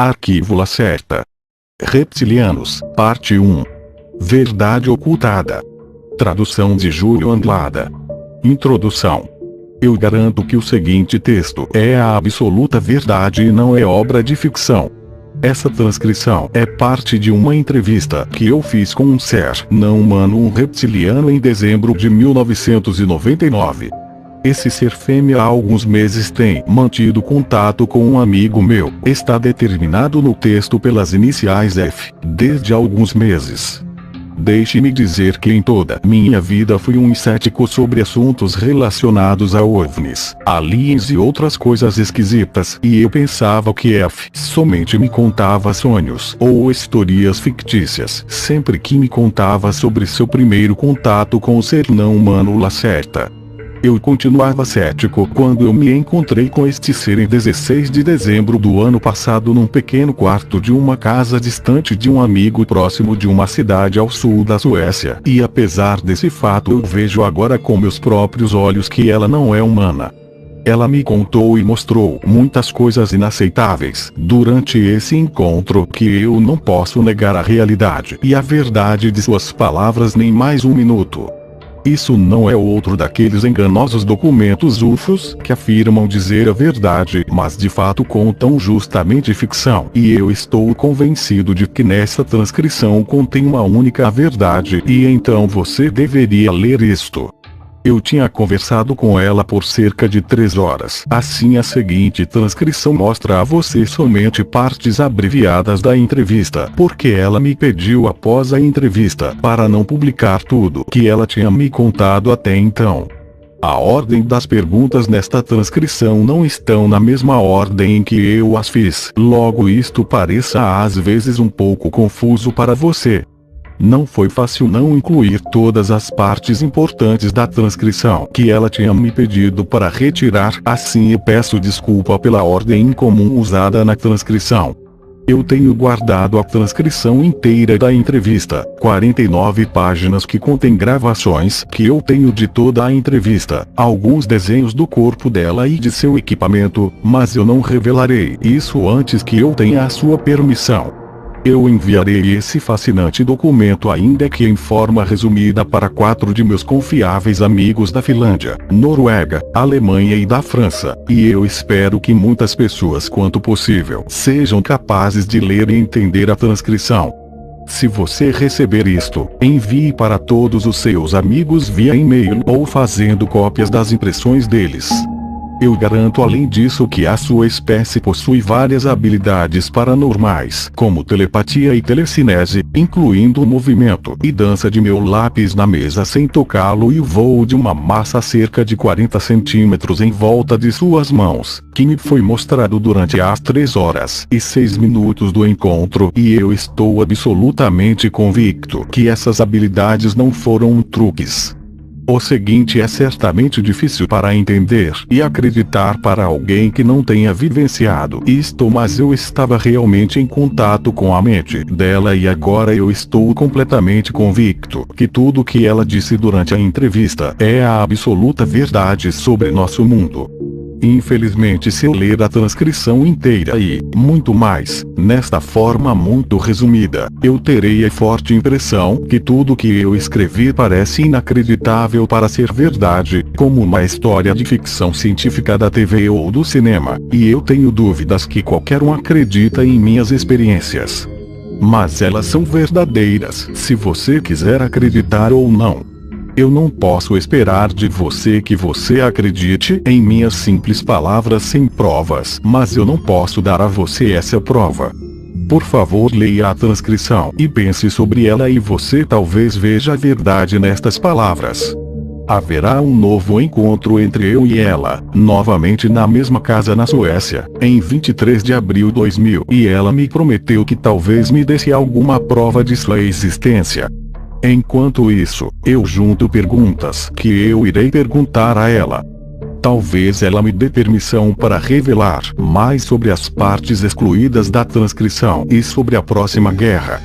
Arquivo Lacerda. Reptilianos, Parte 1. Verdade Ocultada. Tradução de Júlio Anglada. Introdução. Eu garanto que o seguinte texto é a absoluta verdade e não é obra de ficção. Essa transcrição é parte de uma entrevista que eu fiz com um ser não humano, um reptiliano, em dezembro de 1999. Esse ser fêmea há alguns meses tem mantido contato com um amigo meu. Está determinado no texto pelas iniciais F, desde alguns meses. Deixe-me dizer que em toda minha vida fui um cético sobre assuntos relacionados a OVNIs, aliens e outras coisas esquisitas, e eu pensava que F somente me contava sonhos ou historias fictícias sempre que me contava sobre seu primeiro contato com o ser não humano Lacerda. Eu continuava cético quando eu me encontrei com este ser em 16 de dezembro do ano passado num pequeno quarto de uma casa distante de um amigo próximo de uma cidade ao sul da Suécia. E apesar desse fato, eu vejo agora com meus próprios olhos que ela não é humana. Ela me contou e mostrou muitas coisas inaceitáveis durante esse encontro que eu não posso negar a realidade e a verdade de suas palavras nem mais um minuto. Isso não é outro daqueles enganosos documentos UFOs que afirmam dizer a verdade, mas de fato contam justamente ficção. E eu estou convencido de que nessa transcrição contém uma única verdade, e então você deveria ler isto. Eu tinha conversado com ela por cerca de 3 horas. Assim, a seguinte transcrição mostra a você somente partes abreviadas da entrevista, porque ela me pediu após a entrevista para não publicar tudo que ela tinha me contado até então. A ordem das perguntas nesta transcrição não estão na mesma ordem em que eu as fiz. Logo, isto pareça às vezes um pouco confuso para você. Não foi fácil não incluir todas as partes importantes da transcrição que ela tinha me pedido para retirar, assim eu peço desculpa pela ordem incomum usada na transcrição. Eu tenho guardado a transcrição inteira da entrevista, 49 páginas que contém gravações que eu tenho de toda a entrevista, alguns desenhos do corpo dela e de seu equipamento, mas eu não revelarei isso antes que eu tenha a sua permissão. Eu enviarei esse fascinante documento, ainda que em forma resumida, para 4 de meus confiáveis amigos da Finlândia, Noruega, Alemanha e da França, e eu espero que muitas pessoas quanto possível sejam capazes de ler e entender a transcrição. Se você receber isto, envie para todos os seus amigos via e-mail ou fazendo cópias das impressões deles. Eu garanto além disso que a sua espécie possui várias habilidades paranormais, como telepatia e telecinese, incluindo o movimento e dança de meu lápis na mesa sem tocá-lo e o voo de uma massa a cerca de 40 centímetros em volta de suas mãos, que me foi mostrado durante as 3 horas e 6 minutos do encontro, e eu estou absolutamente convicto que essas habilidades não foram truques. O seguinte é certamente difícil para entender e acreditar para alguém que não tenha vivenciado isto, mas eu estava realmente em contato com a mente dela e agora eu estou completamente convicto que tudo o que ela disse durante a entrevista é a absoluta verdade sobre nosso mundo. Infelizmente, se eu ler a transcrição inteira e, muito mais, nesta forma muito resumida, eu terei a forte impressão que tudo que eu escrevi parece inacreditável para ser verdade, como uma história de ficção científica da TV ou do cinema, e eu tenho dúvidas que qualquer um acredita em minhas experiências. Mas elas são verdadeiras, se você quiser acreditar ou não. Eu não posso esperar de você que você acredite em minhas simples palavras sem provas, mas eu não posso dar a você essa prova. Por favor, leia a transcrição e pense sobre ela e você talvez veja a verdade nestas palavras. Haverá um novo encontro entre eu e ela, novamente na mesma casa na Suécia, em 23 de abril de 2000, e ela me prometeu que talvez me desse alguma prova de sua existência. Enquanto isso, eu junto perguntas que eu irei perguntar a ela. Talvez ela me dê permissão para revelar mais sobre as partes excluídas da transcrição e sobre a próxima guerra.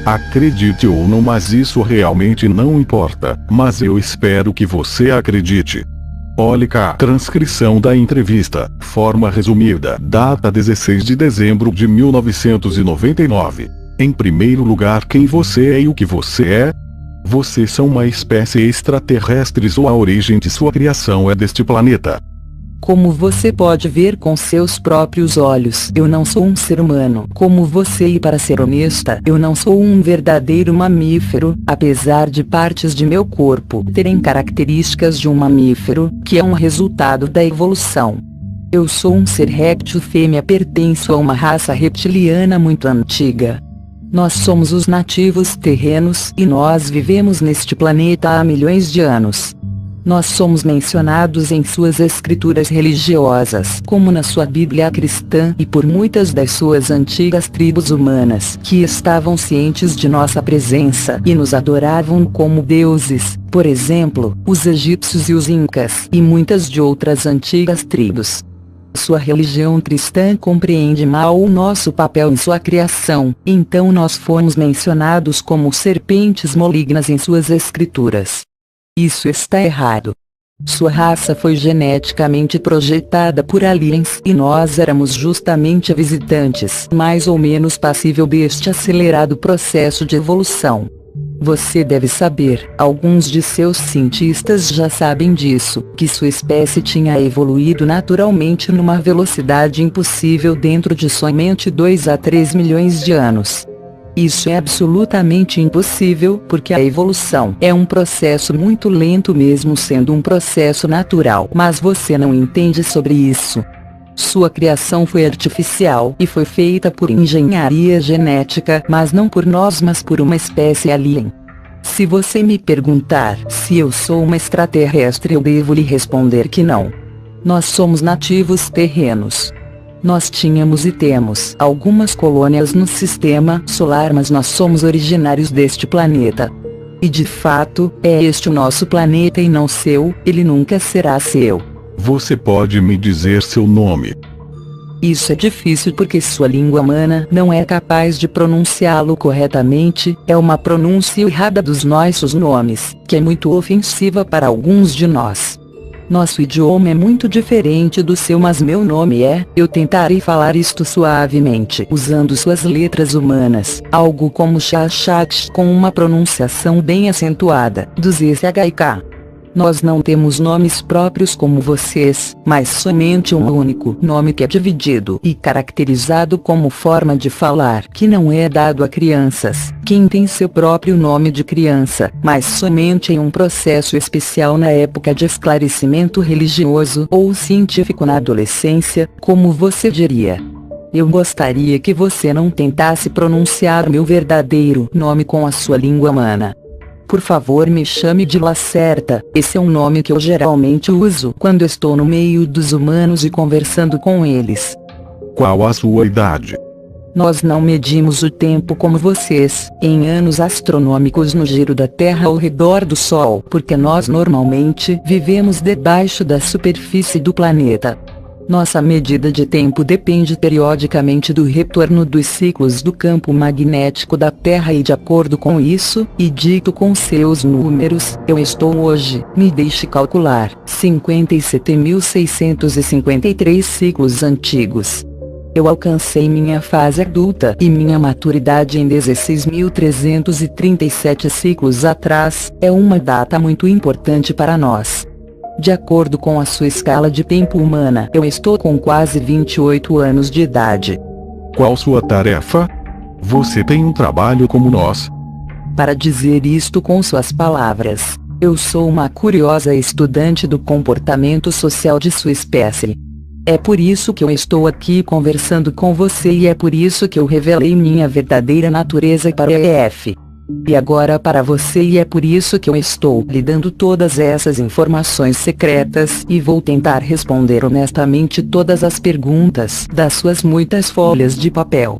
Acredite ou não, mas isso realmente não importa, mas eu espero que você acredite. Olhe cá. Transcrição da entrevista. Forma resumida. Data 16 de dezembro de 1999. Em primeiro lugar, quem você é e o que você é? Vocês são uma espécie extraterrestre ou a origem de sua criação é deste planeta? Como você pode ver com seus próprios olhos, eu não sou um ser humano como você e, para ser honesta, eu não sou um verdadeiro mamífero, apesar de partes de meu corpo terem características de um mamífero, que é um resultado da evolução. Eu sou um ser réptil fêmea, pertenço a uma raça reptiliana muito antiga. Nós somos os nativos terrenos e nós vivemos neste planeta há milhões de anos. Nós somos mencionados em suas escrituras religiosas, como na sua Bíblia cristã, e por muitas das suas antigas tribos humanas, que estavam cientes de nossa presença e nos adoravam como deuses, por exemplo, os egípcios e os incas, e muitas de outras antigas tribos. Sua religião cristã compreende mal o nosso papel em sua criação, então nós fomos mencionados como serpentes malignas em suas escrituras. Isso está errado. Sua raça foi geneticamente projetada por aliens e nós éramos justamente visitantes mais ou menos passível deste acelerado processo de evolução. Você deve saber, alguns de seus cientistas já sabem disso, que sua espécie tinha evoluído naturalmente numa velocidade impossível dentro de somente 2 a 3 milhões de anos. Isso é absolutamente impossível porque a evolução é um processo muito lento mesmo sendo um processo natural. Mas você não entende sobre isso. Sua criação foi artificial e foi feita por engenharia genética, mas não por nós, mas por uma espécie alien. Se você me perguntar se eu sou uma extraterrestre, eu devo lhe responder que não. Nós somos nativos terrenos. Nós tínhamos e temos algumas colônias no sistema solar, mas nós somos originários deste planeta. E de fato, é este o nosso planeta e não seu, ele nunca será seu. Você pode me dizer seu nome? Isso é difícil porque sua língua humana não é capaz de pronunciá-lo corretamente, é uma pronúncia errada dos nossos nomes, que é muito ofensiva para alguns de nós. Nosso idioma é muito diferente do seu, mas meu nome é, eu tentarei falar isto suavemente usando suas letras humanas, algo como Chachach com uma pronunciação bem acentuada, do ZCHK. Nós não temos nomes próprios como vocês, mas somente um único nome que é dividido e caracterizado como forma de falar que não é dado a crianças. Quem tem seu próprio nome de criança, mas somente em um processo especial na época de esclarecimento religioso ou científico na adolescência, como você diria. Eu gostaria que você não tentasse pronunciar meu verdadeiro nome com a sua língua humana. Por favor, me chame de Lacerta, esse é um nome que eu geralmente uso quando estou no meio dos humanos e conversando com eles. Qual a sua idade? Nós não medimos o tempo como vocês, em anos astronômicos no giro da Terra ao redor do Sol, porque nós normalmente vivemos debaixo da superfície do planeta. Nossa medida de tempo depende periodicamente do retorno dos ciclos do campo magnético da Terra e de acordo com isso, e dito com seus números, eu estou hoje, me deixe calcular, 57.653 ciclos antigos. Eu alcancei minha fase adulta e minha maturidade em 16.337 ciclos atrás, é uma data muito importante para nós. De acordo com a sua escala de tempo humana, eu estou com quase 28 anos de idade. Qual sua tarefa? Você tem um trabalho como nós? Para dizer isto com suas palavras, eu sou uma curiosa estudante do comportamento social de sua espécie. É por isso que eu estou aqui conversando com você e é por isso que eu revelei minha verdadeira natureza para a EF. E agora para você e é por isso que eu estou lhe dando todas essas informações secretas e vou tentar responder honestamente todas as perguntas das suas muitas folhas de papel.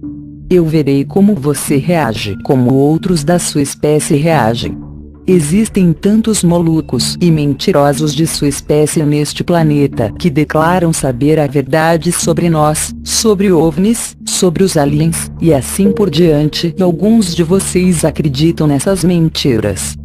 Eu verei como você reage, como outros da sua espécie reagem. Existem tantos malucos e mentirosos de sua espécie neste planeta que declaram saber a verdade sobre nós, sobre OVNIs, sobre os aliens, e assim por diante, e alguns de vocês acreditam nessas mentiras.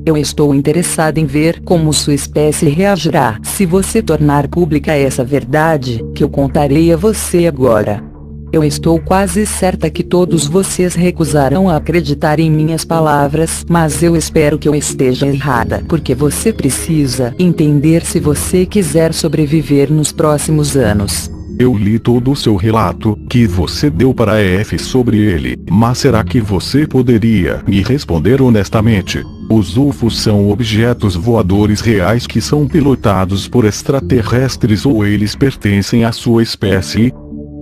Eu estou interessada em ver como sua espécie reagirá se você tornar pública essa verdade, que eu contarei a você agora. Eu estou quase certa que todos vocês recusarão a acreditar em minhas palavras, mas eu espero que eu esteja errada, porque você precisa entender se você quiser sobreviver nos próximos anos. Eu li todo o seu relato, que você deu para a EF sobre ele, mas será que você poderia me responder honestamente? Os UFOs são objetos voadores reais que são pilotados por extraterrestres ou eles pertencem à sua espécie?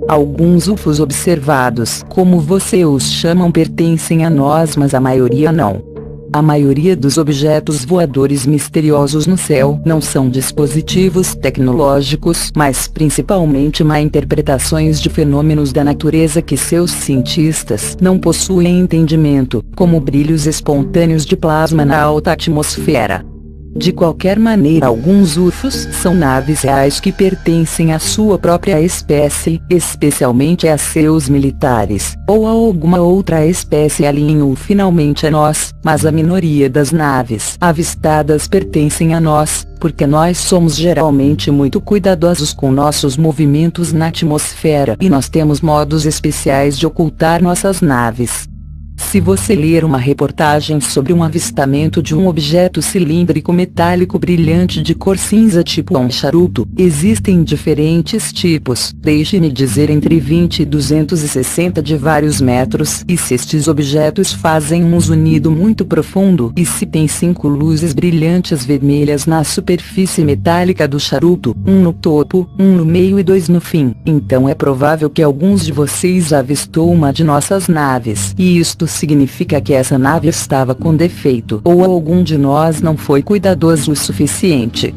Alguns UFOs observados, como você os chamam, pertencem a nós, mas a maioria não. A maioria dos objetos voadores misteriosos no céu não são dispositivos tecnológicos, mas principalmente má interpretações de fenômenos da natureza que seus cientistas não possuem entendimento, como brilhos espontâneos de plasma na alta atmosfera. De qualquer maneira, alguns UFOs são naves reais que pertencem à sua própria espécie, especialmente a seus militares, ou a alguma outra espécie alien ou finalmente a nós, mas a minoria das naves avistadas pertencem a nós, porque nós somos geralmente muito cuidadosos com nossos movimentos na atmosfera e nós temos modos especiais de ocultar nossas naves. Se você ler uma reportagem sobre um avistamento de um objeto cilíndrico metálico brilhante de cor cinza tipo um charuto, existem diferentes tipos, deixe-me dizer entre 20 e 260 de vários metros, e se estes objetos fazem um zunido muito profundo, e se tem 5 luzes brilhantes vermelhas na superfície metálica do charuto, um no topo, um no meio e 2 no fim, então é provável que alguns de vocês avistou uma de nossas naves, e isto significa que essa nave estava com defeito, ou algum de nós não foi cuidadoso o suficiente.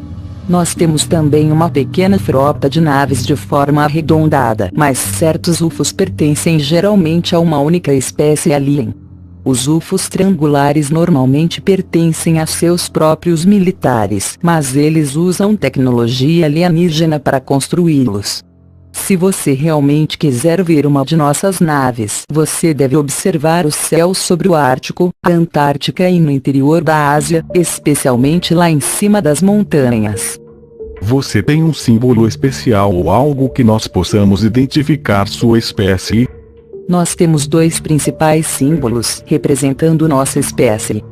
Nós temos também uma pequena frota de naves de forma arredondada, mas certos UFOs pertencem geralmente a uma única espécie alien. Os UFOs triangulares normalmente pertencem a seus próprios militares, mas eles usam tecnologia alienígena para construí-los. Se você realmente quiser ver uma de nossas naves, você deve observar o céu sobre o Ártico, a Antártica e no interior da Ásia, especialmente lá em cima das montanhas. Você tem um símbolo especial ou algo que nós possamos identificar sua espécie? Nós temos 2 principais símbolos representando nossa espécie.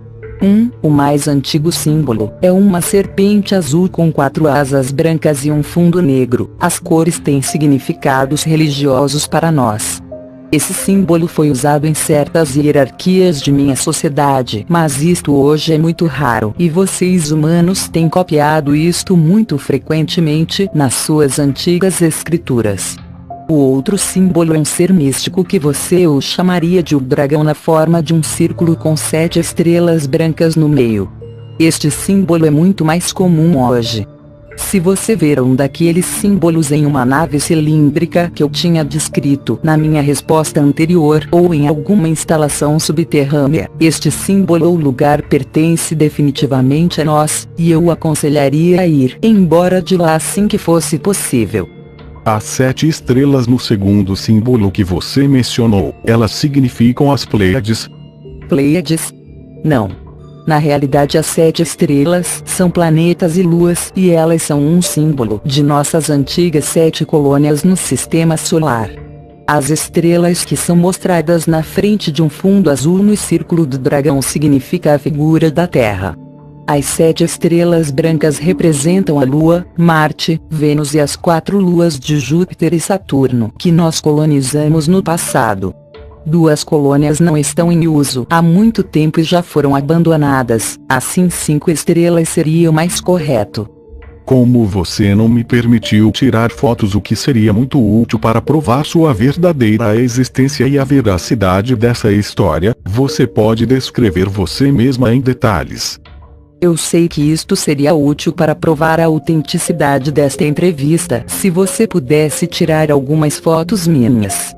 O mais antigo símbolo, é uma serpente azul com 4 asas brancas e um fundo negro. As cores têm significados religiosos para nós. Esse símbolo foi usado em certas hierarquias de minha sociedade, mas isto hoje é muito raro, e vocês humanos têm copiado isto muito frequentemente nas suas antigas escrituras. O outro símbolo é um ser místico que você o chamaria de o dragão na forma de um círculo com 7 estrelas brancas no meio. Este símbolo é muito mais comum hoje. Se você ver um daqueles símbolos em uma nave cilíndrica que eu tinha descrito na minha resposta anterior ou em alguma instalação subterrânea, este símbolo ou lugar pertence definitivamente a nós, e eu o aconselharia a ir embora de lá assim que fosse possível. As 7 estrelas no segundo símbolo que você mencionou, elas significam as Pleiades? Pleiades? Não. Na realidade, as 7 estrelas são planetas e luas, e elas são um símbolo de nossas antigas 7 colônias no sistema solar. As estrelas que são mostradas na frente de um fundo azul no círculo do dragão significa a figura da Terra. As 7 estrelas brancas representam a Lua, Marte, Vênus e as 4 luas de Júpiter e Saturno que nós colonizamos no passado. 2 colônias não estão em uso há muito tempo e já foram abandonadas, assim 5 estrelas seria o mais correto. Como você não me permitiu tirar fotos, o que seria muito útil para provar sua verdadeira existência e a veracidade dessa história, você pode descrever você mesma em detalhes. Eu sei que isto seria útil para provar a autenticidade desta entrevista, se você pudesse tirar algumas fotos minhas.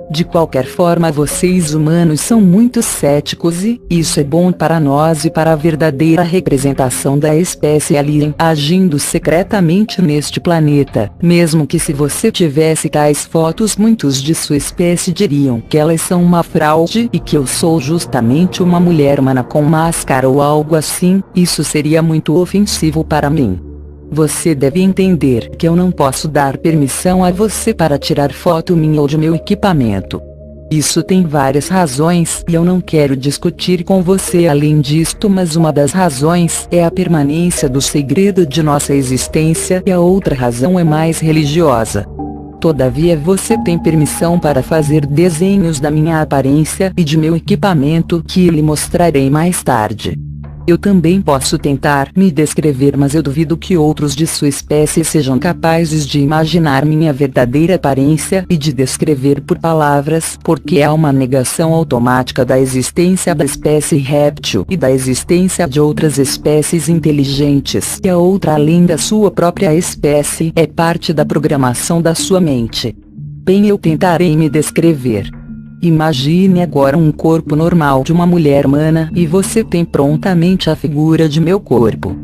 De qualquer forma, vocês humanos são muito céticos e isso é bom para nós e para a verdadeira representação da espécie alien agindo secretamente neste planeta. Mesmo que se você tivesse tais fotos, muitos de sua espécie diriam que elas são uma fraude e que eu sou justamente uma mulher humana com máscara ou algo assim. Isso seria muito ofensivo para mim. Você deve entender que eu não posso dar permissão a você para tirar foto minha ou de meu equipamento. Isso tem várias razões e eu não quero discutir com você além disto, mas uma das razões é a permanência do segredo de nossa existência e a outra razão é mais religiosa. Todavia você tem permissão para fazer desenhos da minha aparência e de meu equipamento que lhe mostrarei mais tarde. Eu também posso tentar me descrever, mas eu duvido que outros de sua espécie sejam capazes de imaginar minha verdadeira aparência e de descrever por palavras, porque há uma negação automática da existência da espécie réptil e da existência de outras espécies inteligentes. E a outra, além da sua própria espécie, é parte da programação da sua mente. Bem, eu tentarei me descrever. Imagine agora um corpo normal de uma mulher humana e você tem prontamente a figura de meu corpo.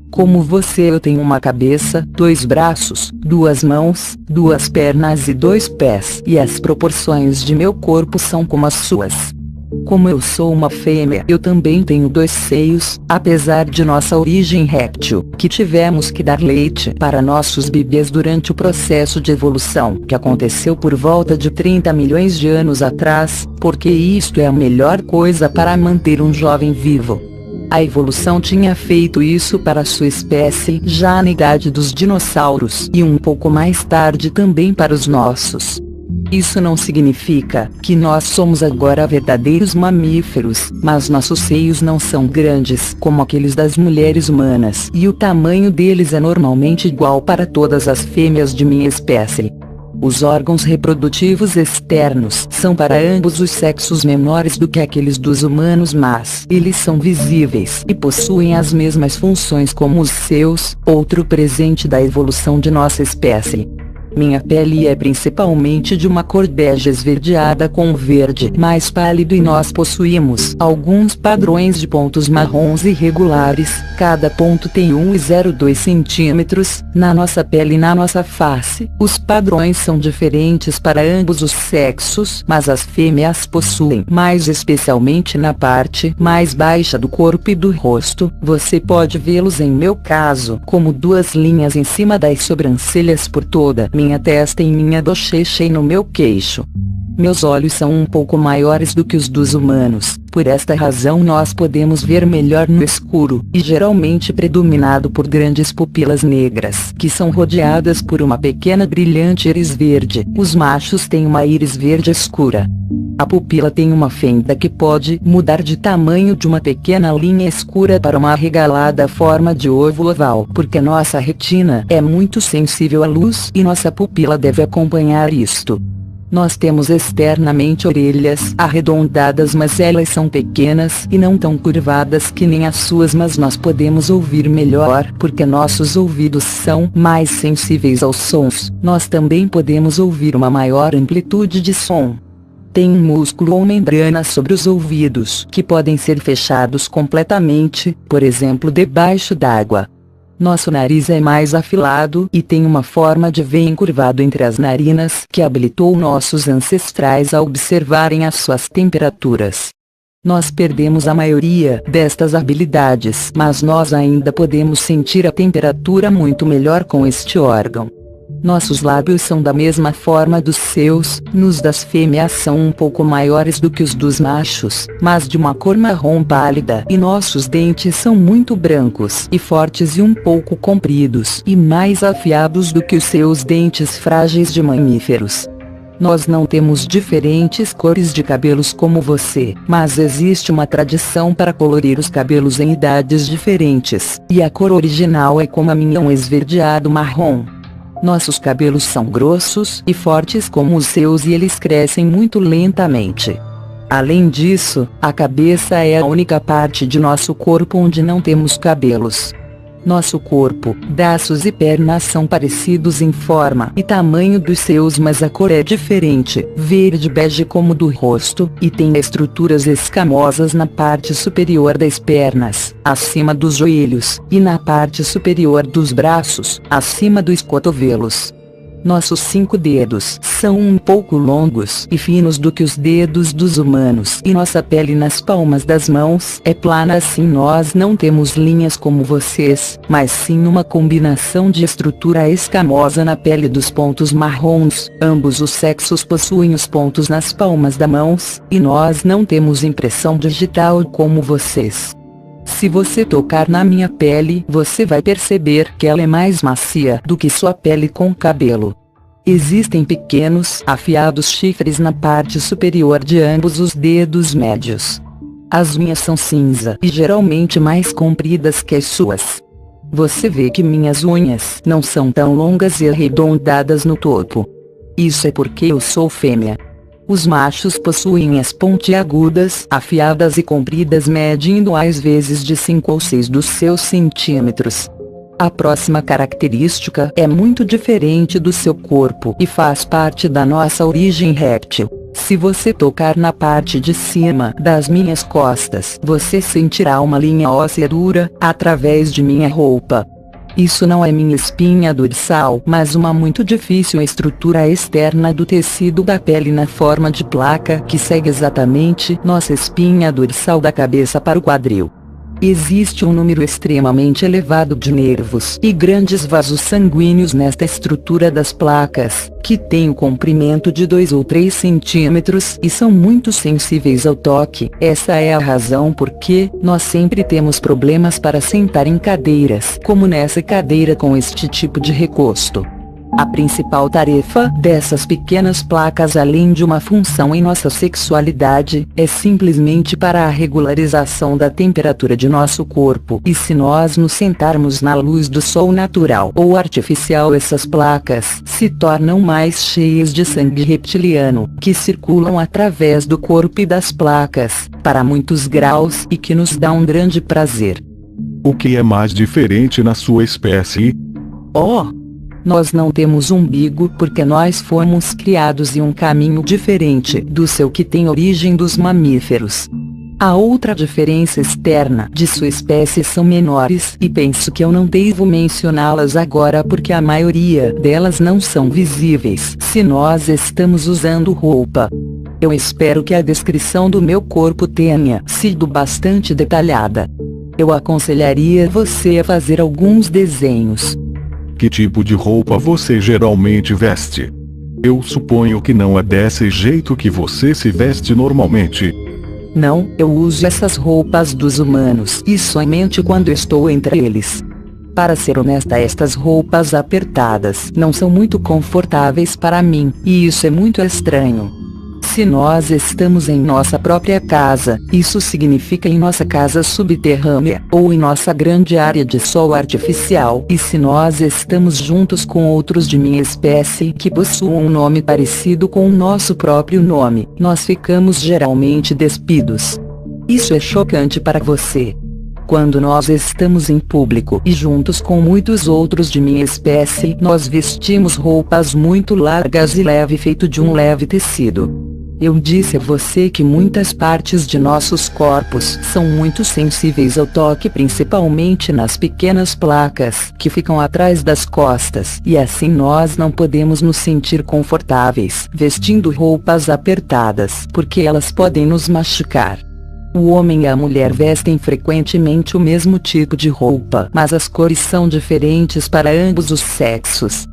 Como você, eu tenho uma cabeça, 2 braços, 2 mãos, 2 pernas e 2 pés, e as proporções de meu corpo são como as suas. Como eu sou uma fêmea, eu também tenho 2 seios, apesar de nossa origem réptil, que tivemos que dar leite para nossos bebês durante o processo de evolução que aconteceu por volta de 30 milhões de anos atrás, porque isto é a melhor coisa para manter um jovem vivo. A evolução tinha feito isso para sua espécie já na idade dos dinossauros e um pouco mais tarde também para os nossos. Isso não significa que nós somos agora verdadeiros mamíferos, mas nossos seios não são grandes como aqueles das mulheres humanas e o tamanho deles é normalmente igual para todas as fêmeas de minha espécie. Os órgãos reprodutivos externos são para ambos os sexos menores do que aqueles dos humanos, mas eles são visíveis e possuem as mesmas funções como os seus, outro presente da evolução de nossa espécie. Minha pele é principalmente de uma cor bege esverdeada com verde mais pálido e nós possuímos alguns padrões de pontos marrons irregulares, cada ponto tem 1,02 centímetros, na nossa pele e na nossa face. Os padrões são diferentes para ambos os sexos, mas as fêmeas possuem mais, especialmente na parte mais baixa do corpo e do rosto. Você pode vê-los em meu caso como 2 linhas em cima das sobrancelhas por toda minha testa e minha bochecha e no meu queixo. Meus olhos são um pouco maiores do que os dos humanos, por esta razão nós podemos ver melhor no escuro, e geralmente predominado por grandes pupilas negras, que são rodeadas por uma pequena brilhante íris verde. Os machos têm uma íris verde escura. A pupila tem uma fenda que pode mudar de tamanho de uma pequena linha escura para uma arregalada forma de ovo oval, porque nossa retina é muito sensível à luz e nossa pupila deve acompanhar isto. Nós temos externamente orelhas arredondadas, mas elas são pequenas e não tão curvadas que nem as suas, mas nós podemos ouvir melhor porque nossos ouvidos são mais sensíveis aos sons. Nós também podemos ouvir uma maior amplitude de som. Tem um músculo ou membrana sobre os ouvidos que podem ser fechados completamente, por exemplo debaixo d'água. Nosso nariz é mais afilado e tem uma forma de V encurvado entre as narinas que habilitou nossos ancestrais a observarem as suas temperaturas. Nós perdemos a maioria destas habilidades, mas nós ainda podemos sentir a temperatura muito melhor com este órgão. Nossos lábios são da mesma forma dos seus, nos das fêmeas são um pouco maiores do que os dos machos, mas de uma cor marrom pálida, e nossos dentes são muito brancos e fortes e um pouco compridos e mais afiados do que os seus dentes frágeis de mamíferos. Nós não temos diferentes cores de cabelos como você, mas existe uma tradição para colorir os cabelos em idades diferentes, e a cor original é como a minha, um esverdeado marrom. Nossos cabelos são grossos e fortes como os seus e eles crescem muito lentamente. Além disso, a cabeça é a única parte de nosso corpo onde não temos cabelos. Nosso corpo, braços e pernas são parecidos em forma e tamanho dos seus, mas a cor é diferente, verde-bege como do rosto, e tem estruturas escamosas na parte superior das pernas, acima dos joelhos, e na parte superior dos braços, acima dos cotovelos. Nossos 5 dedos são um pouco longos e finos do que os dedos dos humanos, e nossa pele nas palmas das mãos é plana. Assim nós não temos linhas como vocês, mas sim uma combinação de estrutura escamosa na pele dos pontos marrons. Ambos os sexos possuem os pontos nas palmas das mãos, e nós não temos impressão digital como vocês. Se você tocar na minha pele, você vai perceber que ela é mais macia do que sua pele com cabelo. Existem pequenos, afiados chifres na parte superior de ambos os dedos médios. As minhas são cinza e geralmente mais compridas que as suas. Você vê que minhas unhas não são tão longas e arredondadas no topo. Isso é porque eu sou fêmea. Os machos possuem unhas pontiagudas, afiadas e compridas, medindo às vezes de 5 ou 6 dos seus centímetros. A próxima característica é muito diferente do seu corpo e faz parte da nossa origem réptil. Se você tocar na parte de cima das minhas costas, você sentirá uma linha óssea dura, através de minha roupa. Isso não é minha espinha dorsal, mas uma muito difícil estrutura externa do tecido da pele na forma de placa que segue exatamente nossa espinha dorsal da cabeça para o quadril. Existe um número extremamente elevado de nervos e grandes vasos sanguíneos nesta estrutura das placas, que tem o comprimento de 2 ou 3 centímetros e são muito sensíveis ao toque. Essa é a razão por que nós sempre temos problemas para sentar em cadeiras, como nessa cadeira com este tipo de recosto. A principal tarefa dessas pequenas placas, além de uma função em nossa sexualidade, é simplesmente para a regularização da temperatura de nosso corpo. E se nós nos sentarmos na luz do sol natural ou artificial, essas placas se tornam mais cheias de sangue reptiliano, que circulam através do corpo e das placas, para muitos graus, e que nos dá um grande prazer. O que é mais diferente na sua espécie? Nós não temos umbigo porque nós fomos criados em um caminho diferente do seu, que tem origem dos mamíferos. A outra diferença externa de sua espécie são menores, e penso que eu não devo mencioná-las agora porque a maioria delas não são visíveis se nós estamos usando roupa. Eu espero que a descrição do meu corpo tenha sido bastante detalhada. Eu aconselharia você a fazer alguns desenhos. Que tipo de roupa você geralmente veste? Eu suponho que não é desse jeito que você se veste normalmente. Não, eu uso essas roupas dos humanos e somente quando estou entre eles. Para ser honesta, estas roupas apertadas não são muito confortáveis para mim, e isso é muito estranho. Se nós estamos em nossa própria casa, isso significa em nossa casa subterrânea, ou em nossa grande área de sol artificial, e se nós estamos juntos com outros de minha espécie que possuam um nome parecido com o nosso próprio nome, nós ficamos geralmente despidos. Isso é chocante para você. Quando nós estamos em público e juntos com muitos outros de minha espécie, nós vestimos roupas muito largas e leve, feito de um leve tecido. Eu disse a você que muitas partes de nossos corpos são muito sensíveis ao toque, principalmente nas pequenas placas que ficam atrás das costas, e assim nós não podemos nos sentir confortáveis vestindo roupas apertadas, porque elas podem nos machucar. O homem e a mulher vestem frequentemente o mesmo tipo de roupa, mas as cores são diferentes para ambos os sexos.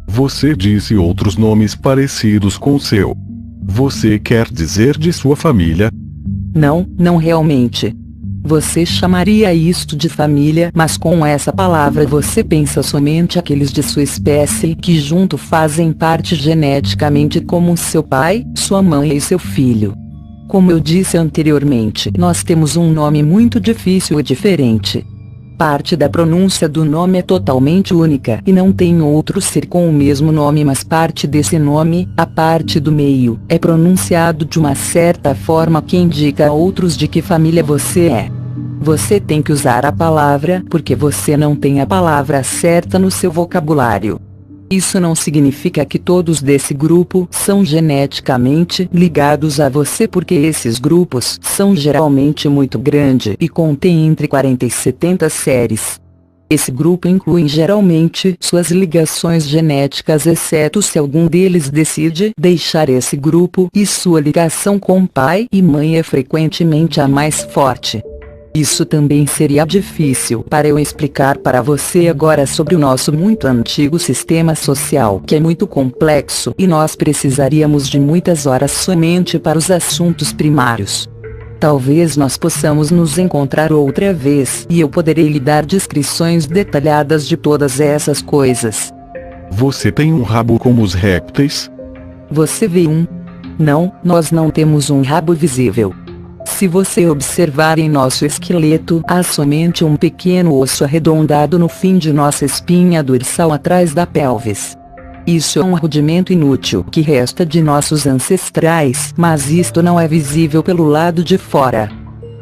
Você disse outros nomes parecidos com o seu. Você quer dizer de sua família? Não realmente. Você chamaria isto de família, mas com essa palavra você pensa somente aqueles de sua espécie que junto fazem parte geneticamente, como seu pai, sua mãe e seu filho. Como eu disse anteriormente, nós temos um nome muito difícil e diferente. Parte da pronúncia do nome é totalmente única e não tem outro ser com o mesmo nome, mas parte desse nome, a parte do meio, é pronunciado de uma certa forma que indica a outros de que família você é. Você tem que usar a palavra porque você não tem a palavra certa no seu vocabulário. Isso não significa que todos desse grupo são geneticamente ligados a você, porque esses grupos são geralmente muito grandes e contêm entre 40 e 70 séries. Esse grupo inclui geralmente suas ligações genéticas, exceto se algum deles decide deixar esse grupo, e sua ligação com pai e mãe é frequentemente a mais forte. Isso também seria difícil para eu explicar para você agora sobre o nosso muito antigo sistema social, que é muito complexo e nós precisaríamos de muitas horas somente para os assuntos primários. Talvez nós possamos nos encontrar outra vez e eu poderei lhe dar descrições detalhadas de todas essas coisas. Você tem um rabo como os répteis? Você vê um? Não, nós não temos um rabo visível. Se você observar em nosso esqueleto, há somente um pequeno osso arredondado no fim de nossa espinha dorsal atrás da pelvis. Isso é um rudimento inútil que resta de nossos ancestrais, mas isto não é visível pelo lado de fora.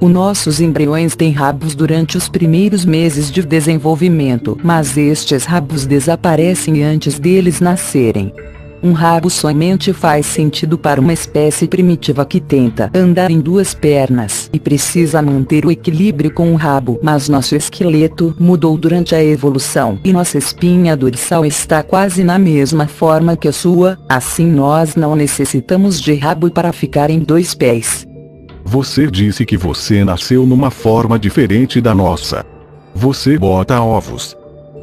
Os nossos embriões têm rabos durante os primeiros meses de desenvolvimento, mas estes rabos desaparecem antes deles nascerem. Um rabo somente faz sentido para uma espécie primitiva que tenta andar em duas pernas e precisa manter o equilíbrio com o rabo, mas nosso esqueleto mudou durante a evolução e nossa espinha dorsal está quase na mesma forma que a sua, assim nós não necessitamos de rabo para ficar em dois pés. Você disse que você nasceu numa forma diferente da nossa. Você bota ovos.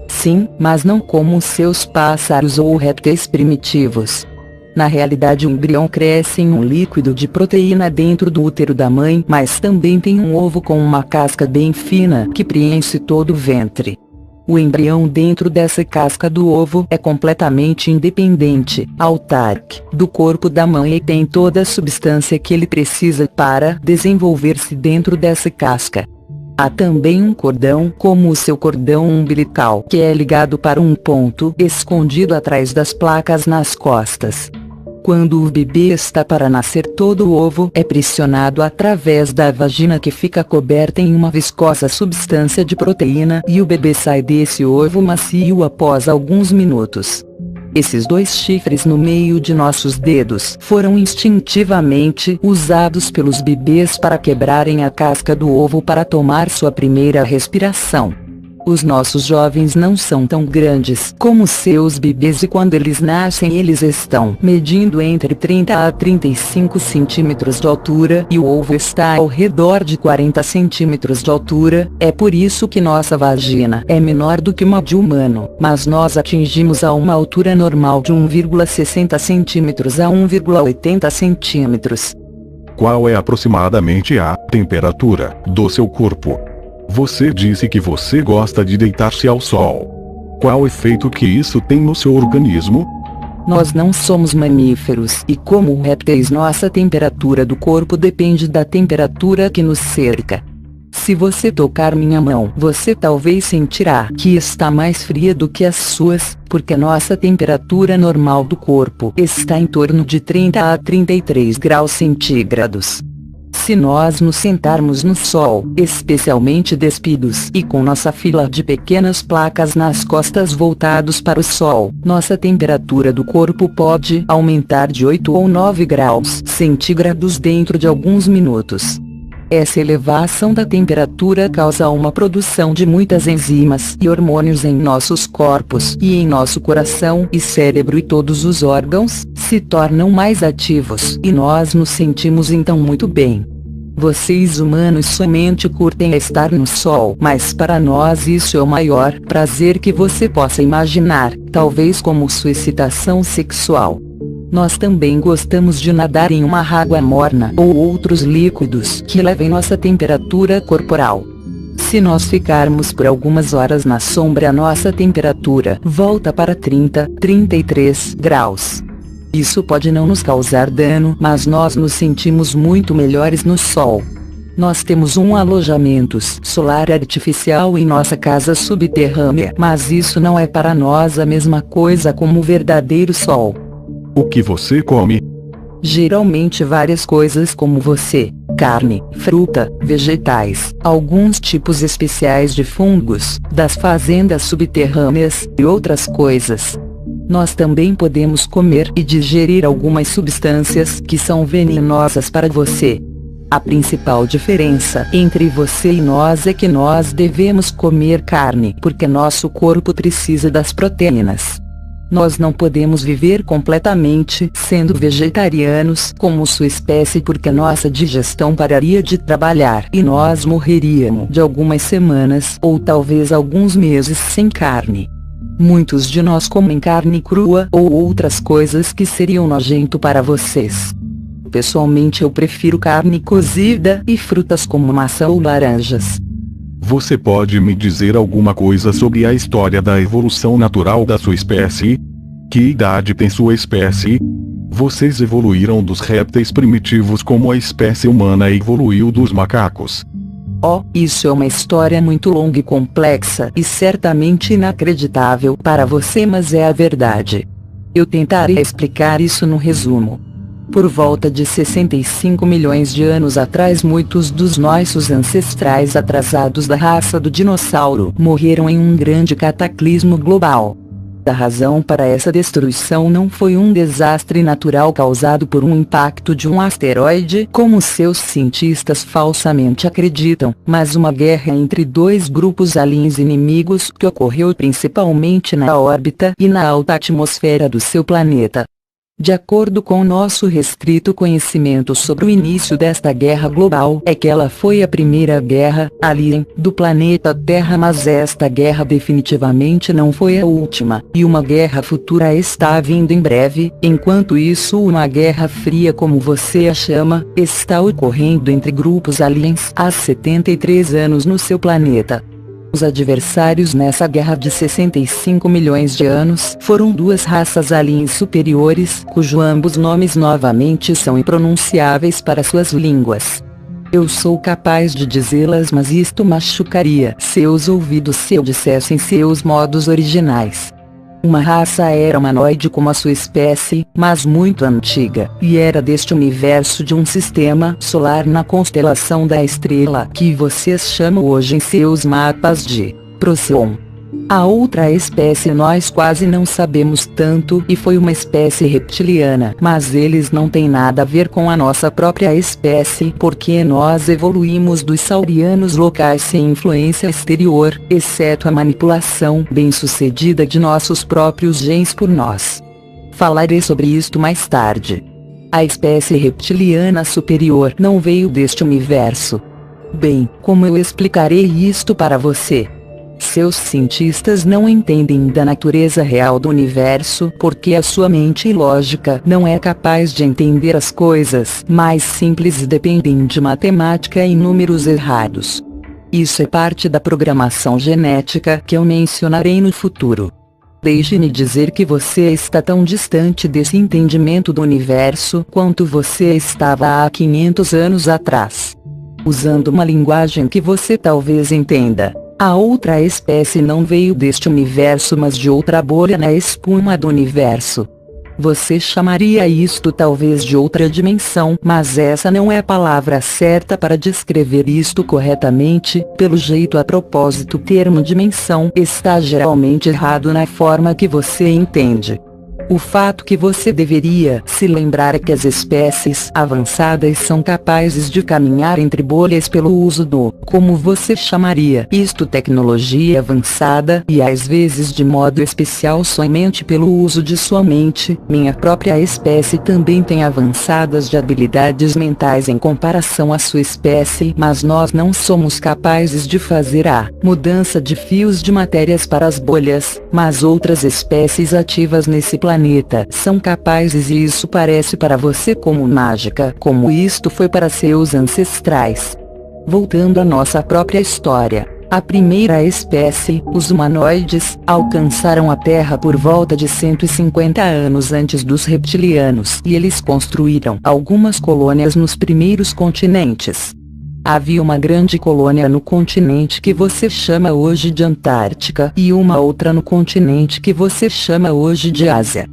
Sim, mas não como os seus pássaros ou répteis primitivos. Na realidade, um embrião cresce em um líquido de proteína dentro do útero da mãe, mas também tem um ovo com uma casca bem fina que preenche todo o ventre. O embrião dentro dessa casca do ovo é completamente independente, autárquico, do corpo da mãe e tem toda a substância que ele precisa para desenvolver-se dentro dessa casca. Há também um cordão, como o seu cordão umbilical, que é ligado para um ponto escondido atrás das placas nas costas. Quando o bebê está para nascer, todo o ovo é pressionado através da vagina, que fica coberta em uma viscosa substância de proteína, e o bebê sai desse ovo macio após alguns minutos. Esses dois chifres no meio de nossos dedos foram instintivamente usados pelos bebês para quebrarem a casca do ovo para tomar sua primeira respiração. Os nossos jovens não são tão grandes como seus bebês e quando eles nascem eles estão medindo entre 30 a 35 centímetros de altura e o ovo está ao redor de 40 centímetros de altura. É por isso que nossa vagina é menor do que uma de humano, mas nós atingimos a uma altura normal de 1,60 centímetros a 1,80 centímetros. Qual é aproximadamente a temperatura do seu corpo? Você disse que você gosta de deitar-se ao sol. Qual efeito que isso tem no seu organismo? Nós não somos mamíferos e, como répteis, nossa temperatura do corpo depende da temperatura que nos cerca. Se você tocar minha mão, você talvez sentirá que está mais fria do que as suas, porque nossa temperatura normal do corpo está em torno de 30 a 33 graus centígrados. Se nós nos sentarmos no sol, especialmente despidos e com nossa fila de pequenas placas nas costas voltados para o sol, nossa temperatura do corpo pode aumentar de 8 ou 9 graus centígrados dentro de alguns minutos. Essa elevação da temperatura causa uma produção de muitas enzimas e hormônios em nossos corpos e em nosso coração e cérebro, e todos os órgãos se tornam mais ativos e nós nos sentimos então muito bem. Vocês humanos somente curtem estar no sol, mas para nós isso é o maior prazer que você possa imaginar, talvez como sua excitação sexual. Nós também gostamos de nadar em uma água morna ou outros líquidos que levem nossa temperatura corporal. Se nós ficarmos por algumas horas na sombra, a nossa temperatura volta para 30, 33 graus. Isso pode não nos causar dano, mas nós nos sentimos muito melhores no sol. Nós temos um alojamento solar artificial em nossa casa subterrânea, mas isso não é para nós a mesma coisa como o verdadeiro sol. O que você come? Geralmente várias coisas como você. carne, fruta, vegetais, alguns tipos especiais de fungos, das fazendas subterrâneas, e outras coisas. Nós também podemos comer e digerir algumas substâncias que são venenosas para você. A principal diferença entre você e nós é que nós devemos comer carne porque nosso corpo precisa das proteínas. Nós não podemos viver completamente sendo vegetarianos como sua espécie porque nossa digestão pararia de trabalhar e nós morreríamos de algumas semanas ou talvez alguns meses sem carne. Muitos de nós comem carne crua ou outras coisas que seriam nojento para vocês. Pessoalmente eu prefiro carne cozida e frutas como maçã ou laranjas. Você pode me dizer alguma coisa sobre a história da evolução natural da sua espécie? Que idade tem sua espécie? Vocês evoluíram dos répteis primitivos como a espécie humana evoluiu dos macacos. Oh, isso é uma história muito longa e complexa e certamente inacreditável para você, mas é a verdade. Eu tentarei explicar isso no resumo. Por volta de 65 milhões de anos atrás, muitos dos nossos ancestrais atrasados da raça do dinossauro morreram em um grande cataclismo global. A razão para essa destruição não foi um desastre natural causado por um impacto de um asteroide, como seus cientistas falsamente acreditam, mas uma guerra entre dois grupos aliens inimigos que ocorreu principalmente na órbita e na alta atmosfera do seu planeta. De acordo com nosso restrito conhecimento sobre o início desta guerra global, é que ela foi a primeira guerra alien do planeta Terra, mas esta guerra definitivamente não foi a última, e uma guerra futura está vindo em breve. Enquanto isso, uma guerra fria, como você a chama, está ocorrendo entre grupos aliens há 73 anos no seu planeta. Os adversários nessa guerra de 65 milhões de anos foram duas raças aliens superiores, cujos ambos nomes novamente são impronunciáveis para suas línguas. Eu sou capaz de dizê-las, mas isto machucaria seus ouvidos se eu dissesse em seus modos originais. Uma raça era humanoide como a sua espécie, mas muito antiga, e era deste universo de um sistema solar na constelação da estrela que vocês chamam hoje em seus mapas de Procyon. A outra espécie nós quase não sabemos tanto e foi uma espécie reptiliana, mas eles não têm nada a ver com a nossa própria espécie porque nós evoluímos dos saurianos locais sem influência exterior, exceto a manipulação bem-sucedida de nossos próprios genes por nós. Falarei sobre isto mais tarde. A espécie reptiliana superior não veio deste universo. Bem, como eu explicarei isto para você? Seus cientistas não entendem da natureza real do universo porque a sua mente ilógica não é capaz de entender as coisas mais simples e dependem de matemática e números errados. Isso é parte da programação genética que eu mencionarei no futuro. Deixe-me dizer que você está tão distante desse entendimento do universo quanto você estava há 500 anos atrás. Usando uma linguagem que você talvez entenda. A outra espécie não veio deste universo mas de outra bolha na espuma do universo. Você chamaria isto talvez de outra dimensão, mas essa não é a palavra certa para descrever isto corretamente. Pelo jeito, a propósito, o termo dimensão está geralmente errado na forma que você entende. O fato que você deveria se lembrar é que as espécies avançadas são capazes de caminhar entre bolhas pelo uso do, como você chamaria isto, tecnologia avançada, e às vezes de modo especial somente pelo uso de sua mente. Minha própria espécie também tem avançadas de habilidades mentais em comparação à sua espécie, mas nós não somos capazes de fazer a mudança de fios de matérias para as bolhas, mas outras espécies ativas nesse planeta são capazes e isso parece para você como mágica, como isto foi para seus ancestrais. Voltando à nossa própria história, a primeira espécie, os humanoides, alcançaram a Terra por volta de 150 anos antes dos reptilianos e eles construíram algumas colônias nos primeiros continentes. Havia uma grande colônia no continente que você chama hoje de Antártica e uma outra no continente que você chama hoje de Ásia.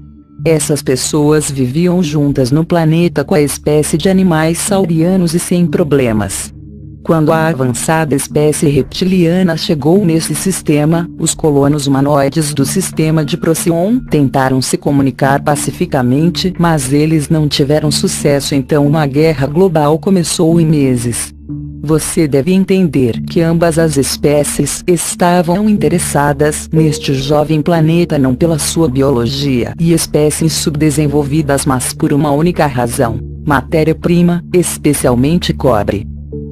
Essas pessoas viviam juntas no planeta com a espécie de animais saurianos e sem problemas. Quando a avançada espécie reptiliana chegou nesse sistema, os colonos humanoides do sistema de Procyon tentaram se comunicar pacificamente, mas eles não tiveram sucesso, então uma guerra global começou em meses. Você deve entender que ambas as espécies estavam interessadas neste jovem planeta não pela sua biologia e espécies subdesenvolvidas, mas por uma única razão: matéria-prima, especialmente cobre.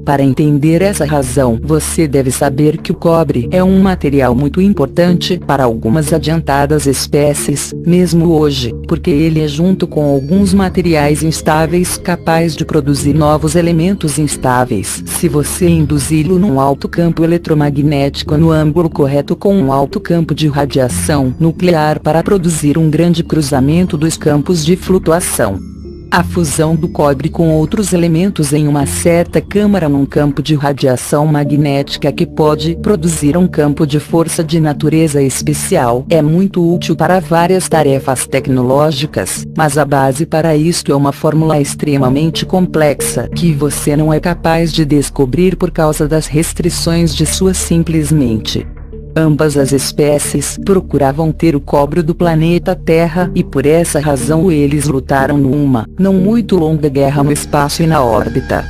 Para entender essa razão, você deve saber que o cobre é um material muito importante para algumas adiantadas espécies, mesmo hoje, porque ele é, junto com alguns materiais instáveis, capaz de produzir novos elementos instáveis se você induzi-lo num alto campo eletromagnético no ângulo correto com um alto campo de radiação nuclear para produzir um grande cruzamento dos campos de flutuação. A fusão do cobre com outros elementos em uma certa câmara num campo de radiação magnética que pode produzir um campo de força de natureza especial é muito útil para várias tarefas tecnológicas, mas a base para isto é uma fórmula extremamente complexa que você não é capaz de descobrir por causa das restrições de sua simples mente. Ambas as espécies procuravam ter o cobre do planeta Terra e por essa razão eles lutaram numa, não muito longa guerra no espaço e na órbita.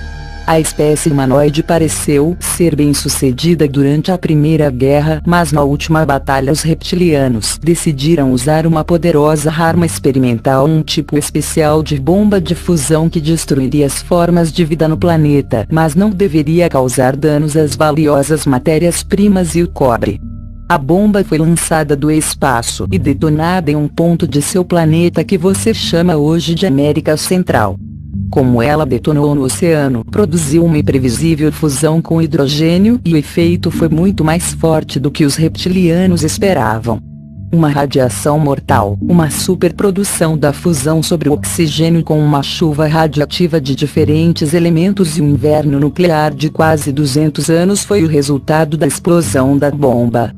A espécie humanoide pareceu ser bem sucedida durante a Primeira Guerra, mas na última batalha os reptilianos decidiram usar uma poderosa arma experimental, um tipo especial de bomba de fusão que destruiria as formas de vida no planeta, mas não deveria causar danos às valiosas matérias-primas e o cobre. A bomba foi lançada do espaço e detonada em um ponto de seu planeta que você chama hoje de América Central. Como ela detonou no oceano, produziu uma imprevisível fusão com hidrogênio e o efeito foi muito mais forte do que os reptilianos esperavam. Uma radiação mortal, uma superprodução da fusão sobre o oxigênio com uma chuva radiativa de diferentes elementos e um inverno nuclear de quase 200 anos foi o resultado da explosão da bomba.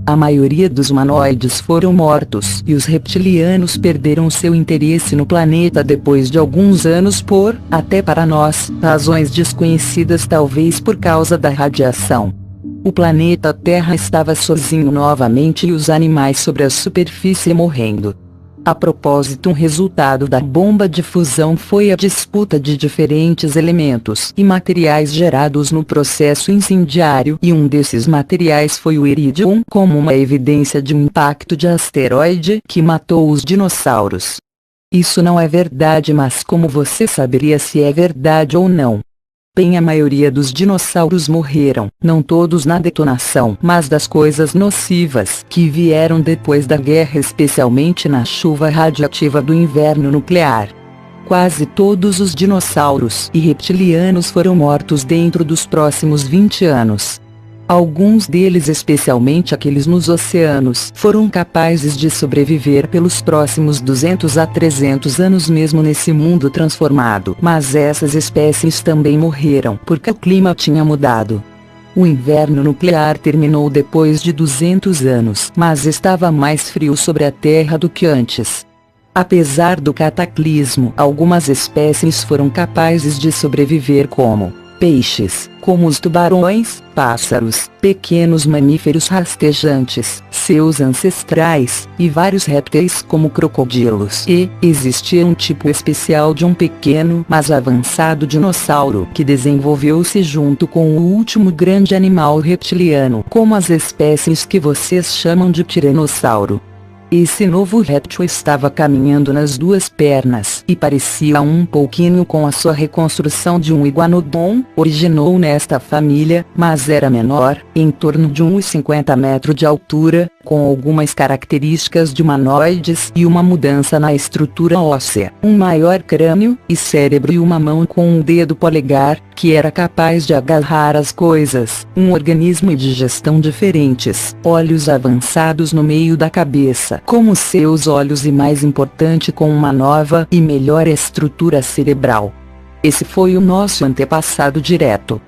A maioria dos humanoides foram mortos e os reptilianos perderam seu interesse no planeta depois de alguns anos por, até para nós, razões desconhecidas, talvez por causa da radiação. O planeta Terra estava sozinho novamente e os animais sobre a superfície morrendo. A propósito, um resultado da bomba de fusão foi a disputa de diferentes elementos e materiais gerados no processo incendiário, e um desses materiais foi o irídio, como uma evidência de um impacto de asteroide que matou os dinossauros. Isso não é verdade, mas como você saberia se é verdade ou não? Bem, a maioria dos dinossauros morreram, não todos na detonação, mas das coisas nocivas que vieram depois da guerra, especialmente na chuva radiativa do inverno nuclear. Quase todos os dinossauros e reptilianos foram mortos dentro dos próximos 20 anos. Alguns deles, especialmente aqueles nos oceanos, foram capazes de sobreviver pelos próximos 200 a 300 anos mesmo nesse mundo transformado. Mas essas espécies também morreram porque o clima tinha mudado. O inverno nuclear terminou depois de 200 anos, mas estava mais frio sobre a Terra do que antes. Apesar do cataclismo, algumas espécies foram capazes de sobreviver como peixes, como os tubarões, pássaros, pequenos mamíferos rastejantes, seus ancestrais, e vários répteis como crocodilos. E existia um tipo especial de um pequeno, mas avançado dinossauro que desenvolveu-se junto com o último grande animal reptiliano, como as espécies que vocês chamam de tiranossauro. Esse novo réptil estava caminhando nas duas pernas e parecia um pouquinho com a sua reconstrução de um iguanodon. Originou nesta família, mas era menor, em torno de uns 50 metros de altura, com algumas características de humanoides e uma mudança na estrutura óssea. Um maior crânio e cérebro e uma mão com um dedo polegar, que era capaz de agarrar as coisas. Um organismo e digestão diferentes. Olhos avançados no meio da cabeça, como seus olhos, e mais importante, com uma nova e melhor estrutura cerebral. Esse foi o nosso antepassado direto.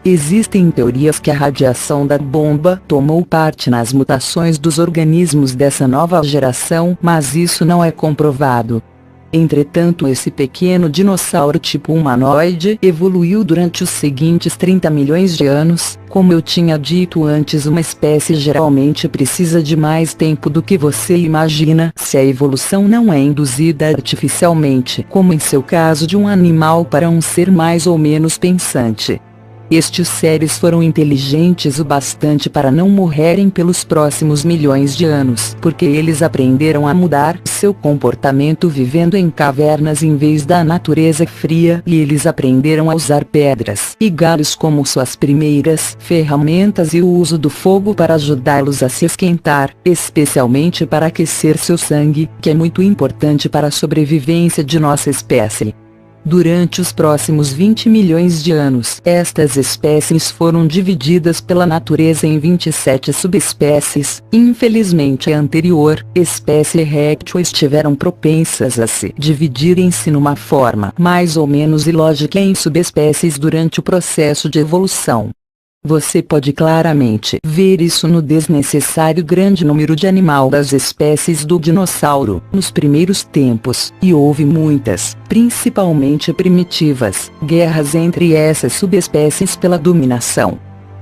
Existem teorias que a radiação da bomba tomou parte nas mutações dos organismos dessa nova geração, mas isso não é comprovado. Entretanto, esse pequeno dinossauro tipo humanoide evoluiu durante os seguintes 30 milhões de anos. Como eu tinha dito antes, uma espécie geralmente precisa de mais tempo do que você imagina, se a evolução não é induzida artificialmente, como em seu caso de um animal para um ser mais ou menos pensante. Estes seres foram inteligentes o bastante para não morrerem pelos próximos milhões de anos, porque eles aprenderam a mudar seu comportamento vivendo em cavernas em vez da natureza fria, e eles aprenderam a usar pedras e galhos como suas primeiras ferramentas e o uso do fogo para ajudá-los a se esquentar, especialmente para aquecer seu sangue, que é muito importante para a sobrevivência de nossa espécie. Durante os próximos 20 milhões de anos, estas espécies foram divididas pela natureza em 27 subespécies. Infelizmente, a anterior espécie réptil estiveram propensas a se dividirem-se numa forma mais ou menos ilógica em subespécies durante o processo de evolução. Você pode claramente ver isso no desnecessário grande número de animal das espécies do dinossauro nos primeiros tempos, e houve muitas, principalmente primitivas, guerras entre essas subespécies pela dominação.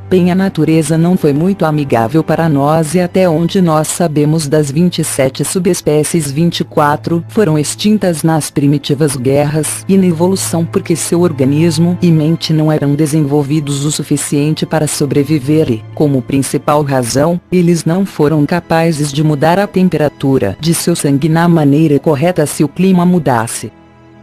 Bem, a natureza não foi muito amigável para nós, e até onde nós sabemos das 27 subespécies, 24 foram extintas nas primitivas guerras e na evolução porque seu organismo e mente não eram desenvolvidos o suficiente para sobreviver e, como principal razão, eles não foram capazes de mudar a temperatura de seu sangue na maneira correta se o clima mudasse.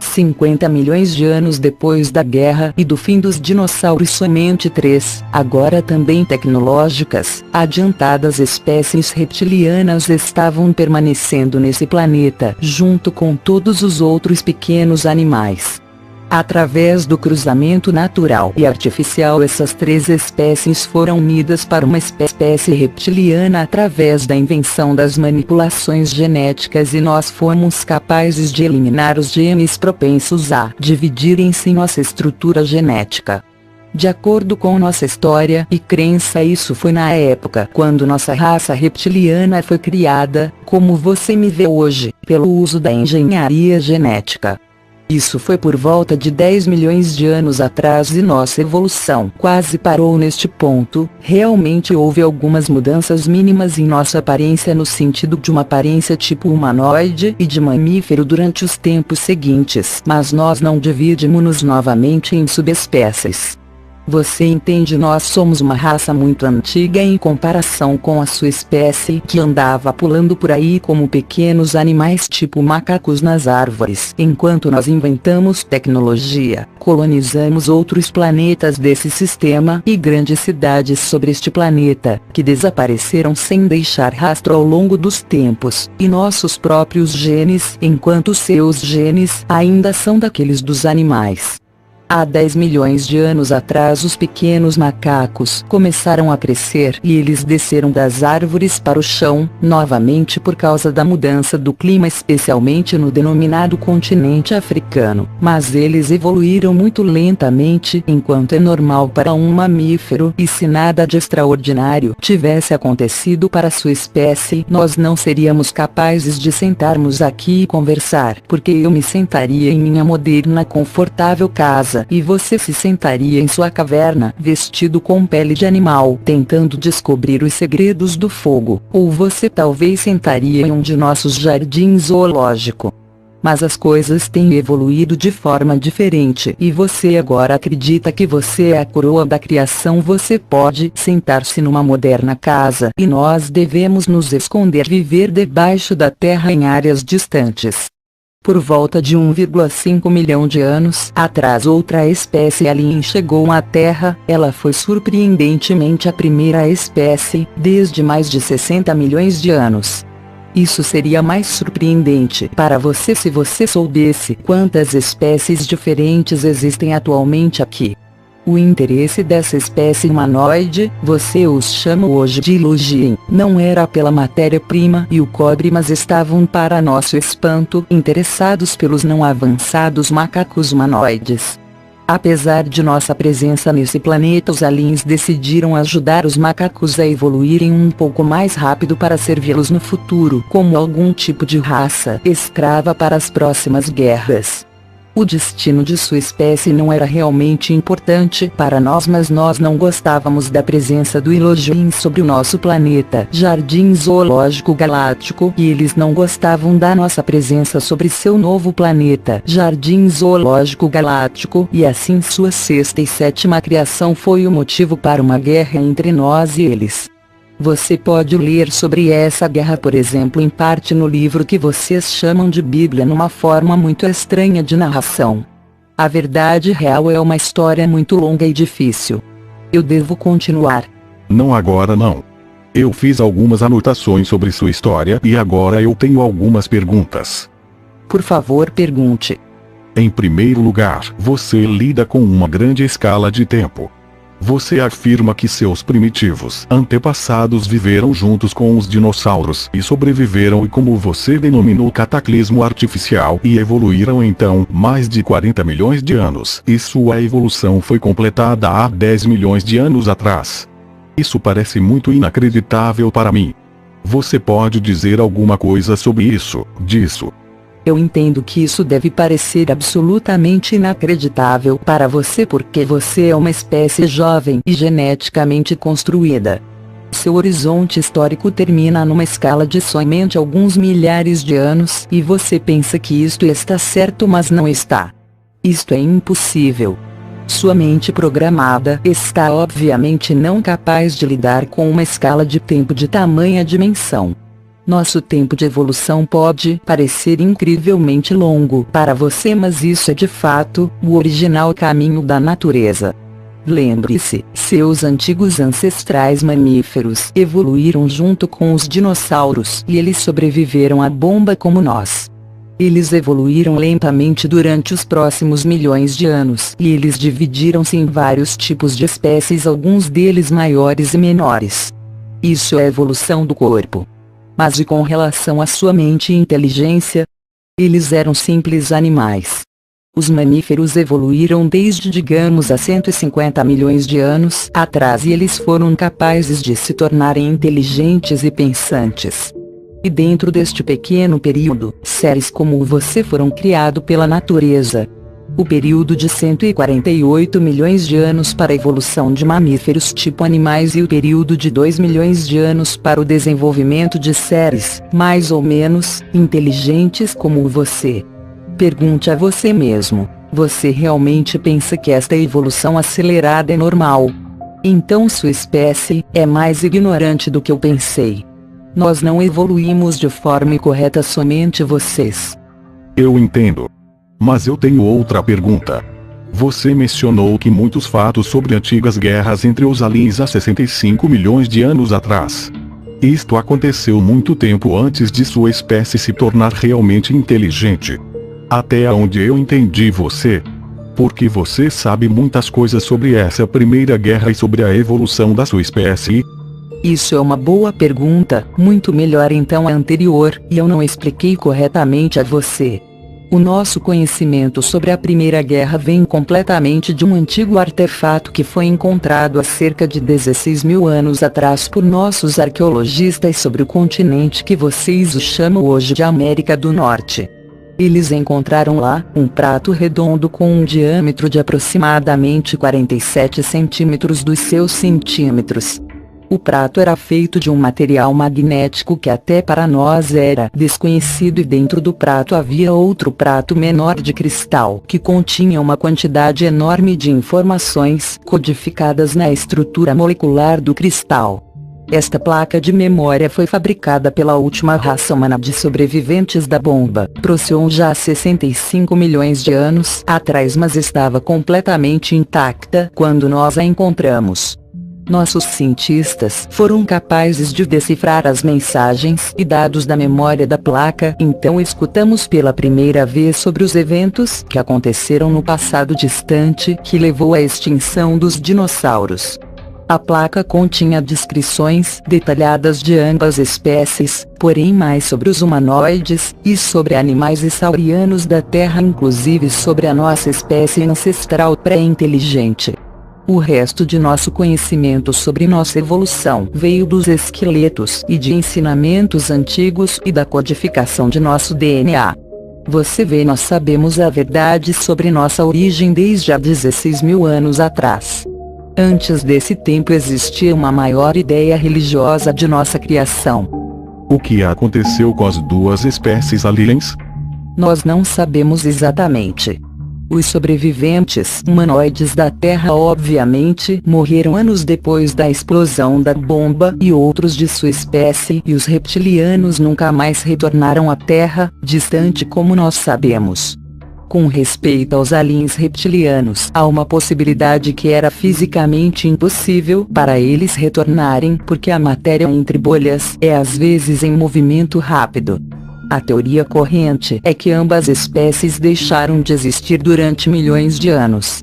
50 milhões de anos depois da guerra e do fim dos dinossauros, somente 3, agora também tecnológicas, adiantadas espécies reptilianas estavam permanecendo nesse planeta, junto com todos os outros pequenos animais. Através do cruzamento natural e artificial, essas 3 espécies foram unidas para uma espécie reptiliana através da invenção das manipulações genéticas, e nós fomos capazes de eliminar os genes propensos a dividirem-se em nossa estrutura genética. De acordo com nossa história e crença, isso foi na época quando nossa raça reptiliana foi criada, como você me vê hoje, pelo uso da engenharia genética. Isso foi por volta de 10 milhões de anos atrás, e nossa evolução quase parou neste ponto. Realmente houve algumas mudanças mínimas em nossa aparência, no sentido de uma aparência tipo humanoide e de mamífero durante os tempos seguintes, mas nós não dividimos-nos novamente em subespécies. Você entende? Nós somos uma raça muito antiga em comparação com a sua espécie, que andava pulando por aí como pequenos animais tipo macacos nas árvores. Enquanto nós inventamos tecnologia, colonizamos outros planetas desse sistema e grandes cidades sobre este planeta, que desapareceram sem deixar rastro ao longo dos tempos, e nossos próprios genes, enquanto seus genes ainda são daqueles dos animais. Há 10 milhões de anos atrás, os pequenos macacos começaram a crescer e eles desceram das árvores para o chão, novamente por causa da mudança do clima, especialmente no denominado continente africano. Mas eles evoluíram muito lentamente, enquanto é normal para um mamífero, e se nada de extraordinário tivesse acontecido para sua espécie, nós não seríamos capazes de sentarmos aqui e conversar, porque eu me sentaria em minha moderna confortável casa, e você se sentaria em sua caverna, vestido com pele de animal, tentando descobrir os segredos do fogo, ou você talvez sentaria em um de nossos jardins zoológico. Mas as coisas têm evoluído de forma diferente, e você agora acredita que você é a coroa da criação. Você pode sentar-se numa moderna casa, e nós devemos nos esconder, viver debaixo da terra em áreas distantes. Por volta de 1,5 milhão de anos atrás, outra espécie alien chegou à Terra. Ela foi surpreendentemente a primeira espécie, desde mais de 60 milhões de anos. Isso seria mais surpreendente para você se você soubesse quantas espécies diferentes existem atualmente aqui. O interesse dessa espécie humanoide, você os chama hoje de Ilugien, não era pela matéria-prima e o cobre, mas estavam, para nosso espanto, interessados pelos não avançados macacos humanoides. Apesar de nossa presença nesse planeta, os aliens decidiram ajudar os macacos a evoluírem um pouco mais rápido para servi-los no futuro como algum tipo de raça escrava para as próximas guerras. O destino de sua espécie não era realmente importante para nós, mas nós não gostávamos da presença do Elohim sobre o nosso planeta Jardim Zoológico Galáctico, e eles não gostavam da nossa presença sobre seu novo planeta Jardim Zoológico Galáctico, e assim sua sexta e sétima criação foi o motivo para uma guerra entre nós e eles. Você pode ler sobre essa guerra, por exemplo, em parte no livro que vocês chamam de Bíblia, numa forma muito estranha de narração. A verdade real é uma história muito longa e difícil. Eu devo continuar? Não, agora não. Eu fiz algumas anotações sobre sua história e agora eu tenho algumas perguntas. Por favor, pergunte. Em primeiro lugar, você lida com uma grande escala de tempo. Você afirma que seus primitivos antepassados viveram juntos com os dinossauros e sobreviveram, e como você denominou, cataclismo artificial, e evoluíram então mais de 40 milhões de anos, e sua evolução foi completada há 10 milhões de anos atrás. Isso parece muito inacreditável para mim. Você pode dizer alguma coisa sobre disso? Eu entendo que isso deve parecer absolutamente inacreditável para você porque você é uma espécie jovem e geneticamente construída. Seu horizonte histórico termina numa escala de somente alguns milhares de anos e você pensa que isto está certo, mas não está. Isto é impossível. Sua mente programada está obviamente não capaz de lidar com uma escala de tempo de tamanha dimensão. Nosso tempo de evolução pode parecer incrivelmente longo para você, mas isso é de fato o original caminho da natureza. Lembre-se, seus antigos ancestrais mamíferos evoluíram junto com os dinossauros e eles sobreviveram à bomba como nós. Eles evoluíram lentamente durante os próximos milhões de anos e eles dividiram-se em vários tipos de espécies, alguns deles maiores e menores. Isso é a evolução do corpo. Mas e com relação à sua mente e inteligência? Eles eram simples animais. Os mamíferos evoluíram desde, digamos, há 150 milhões de anos atrás e eles foram capazes de se tornarem inteligentes e pensantes. E dentro deste pequeno período, seres como você foram criados pela natureza. O período de 148 milhões de anos para a evolução de mamíferos tipo animais e o período de 2 milhões de anos para o desenvolvimento de seres, mais ou menos, inteligentes como você. Pergunte a você mesmo, você realmente pensa que esta evolução acelerada é normal? Então sua espécie é mais ignorante do que eu pensei. Nós não evoluímos de forma correta, somente vocês. Eu entendo. Mas eu tenho outra pergunta. Você mencionou que muitos fatos sobre antigas guerras entre os aliens há 65 milhões de anos atrás. Isto aconteceu muito tempo antes de sua espécie se tornar realmente inteligente. Até onde eu entendi você. Porque você sabe muitas coisas sobre essa primeira guerra e sobre a evolução da sua espécie. Isso é uma boa pergunta, muito melhor então a anterior, e eu não expliquei corretamente a você. O nosso conhecimento sobre a Primeira Guerra vem completamente de um antigo artefato que foi encontrado há cerca de 16 mil anos atrás por nossos arqueologistas sobre o continente que vocês o chamam hoje de América do Norte. Eles encontraram lá um prato redondo com um diâmetro de aproximadamente 47 centímetros dos seus centímetros. O prato era feito de um material magnético que até para nós era desconhecido, e dentro do prato havia outro prato menor de cristal que continha uma quantidade enorme de informações codificadas na estrutura molecular do cristal. Esta placa de memória foi fabricada pela última raça humana de sobreviventes da bomba Procyon já há 65 milhões de anos atrás, mas estava completamente intacta quando nós a encontramos. Nossos cientistas foram capazes de decifrar as mensagens e dados da memória da placa, então escutamos pela primeira vez sobre os eventos que aconteceram no passado distante que levou à extinção dos dinossauros. A placa continha descrições detalhadas de ambas espécies, porém mais sobre os humanoides, e sobre animais e saurianos da Terra, inclusive sobre a nossa espécie ancestral pré-inteligente. O resto de nosso conhecimento sobre nossa evolução veio dos esqueletos e de ensinamentos antigos e da codificação de nosso DNA. Você vê, nós sabemos a verdade sobre nossa origem desde há 16 mil anos atrás. Antes desse tempo existia uma maior ideia religiosa de nossa criação. O que aconteceu com as duas espécies aliens? Nós não sabemos exatamente. Os sobreviventes humanoides da Terra obviamente morreram anos depois da explosão da bomba e outros de sua espécie, e os reptilianos nunca mais retornaram à Terra, distante como nós sabemos. Com respeito aos aliens reptilianos, há uma possibilidade que era fisicamente impossível para eles retornarem, porque a matéria entre bolhas é às vezes em movimento rápido. A teoria corrente é que ambas espécies deixaram de existir durante milhões de anos.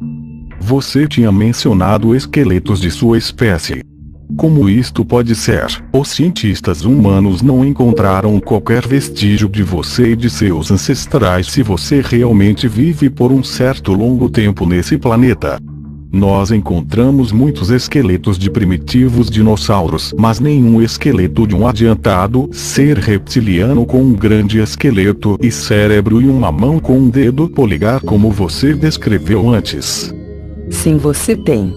Você tinha mencionado esqueletos de sua espécie. Como isto pode ser? Os cientistas humanos não encontraram qualquer vestígio de você e de seus ancestrais se você realmente vive por um certo longo tempo nesse planeta. Nós encontramos muitos esqueletos de primitivos dinossauros, mas nenhum esqueleto de um adiantado ser reptiliano com um grande esqueleto e cérebro e uma mão com um dedo polegar como você descreveu antes. Sim, você tem.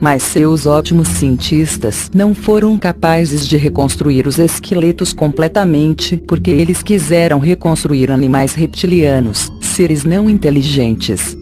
Mas seus ótimos cientistas não foram capazes de reconstruir os esqueletos completamente porque eles quiseram reconstruir animais reptilianos, seres não inteligentes.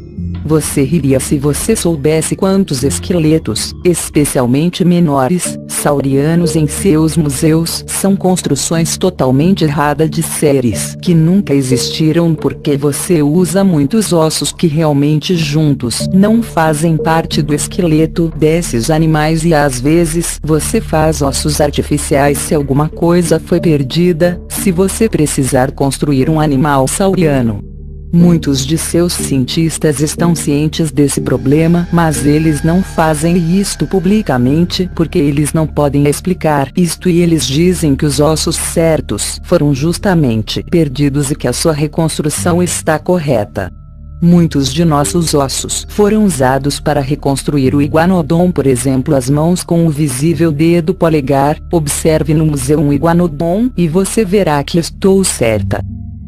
Você riria se você soubesse quantos esqueletos, especialmente menores, saurianos em seus museus são construções totalmente erradas de seres que nunca existiram porque você usa muitos ossos que realmente juntos não fazem parte do esqueleto desses animais e às vezes você faz ossos artificiais se alguma coisa foi perdida, se você precisar construir um animal sauriano. Muitos de seus cientistas estão cientes desse problema, mas eles não fazem isto publicamente porque eles não podem explicar isto e eles dizem que os ossos certos foram justamente perdidos e que a sua reconstrução está correta. Muitos de nossos ossos foram usados para reconstruir o iguanodon, por exemplo, as mãos com o visível dedo polegar. Observe no museu um iguanodon e você verá que estou certa.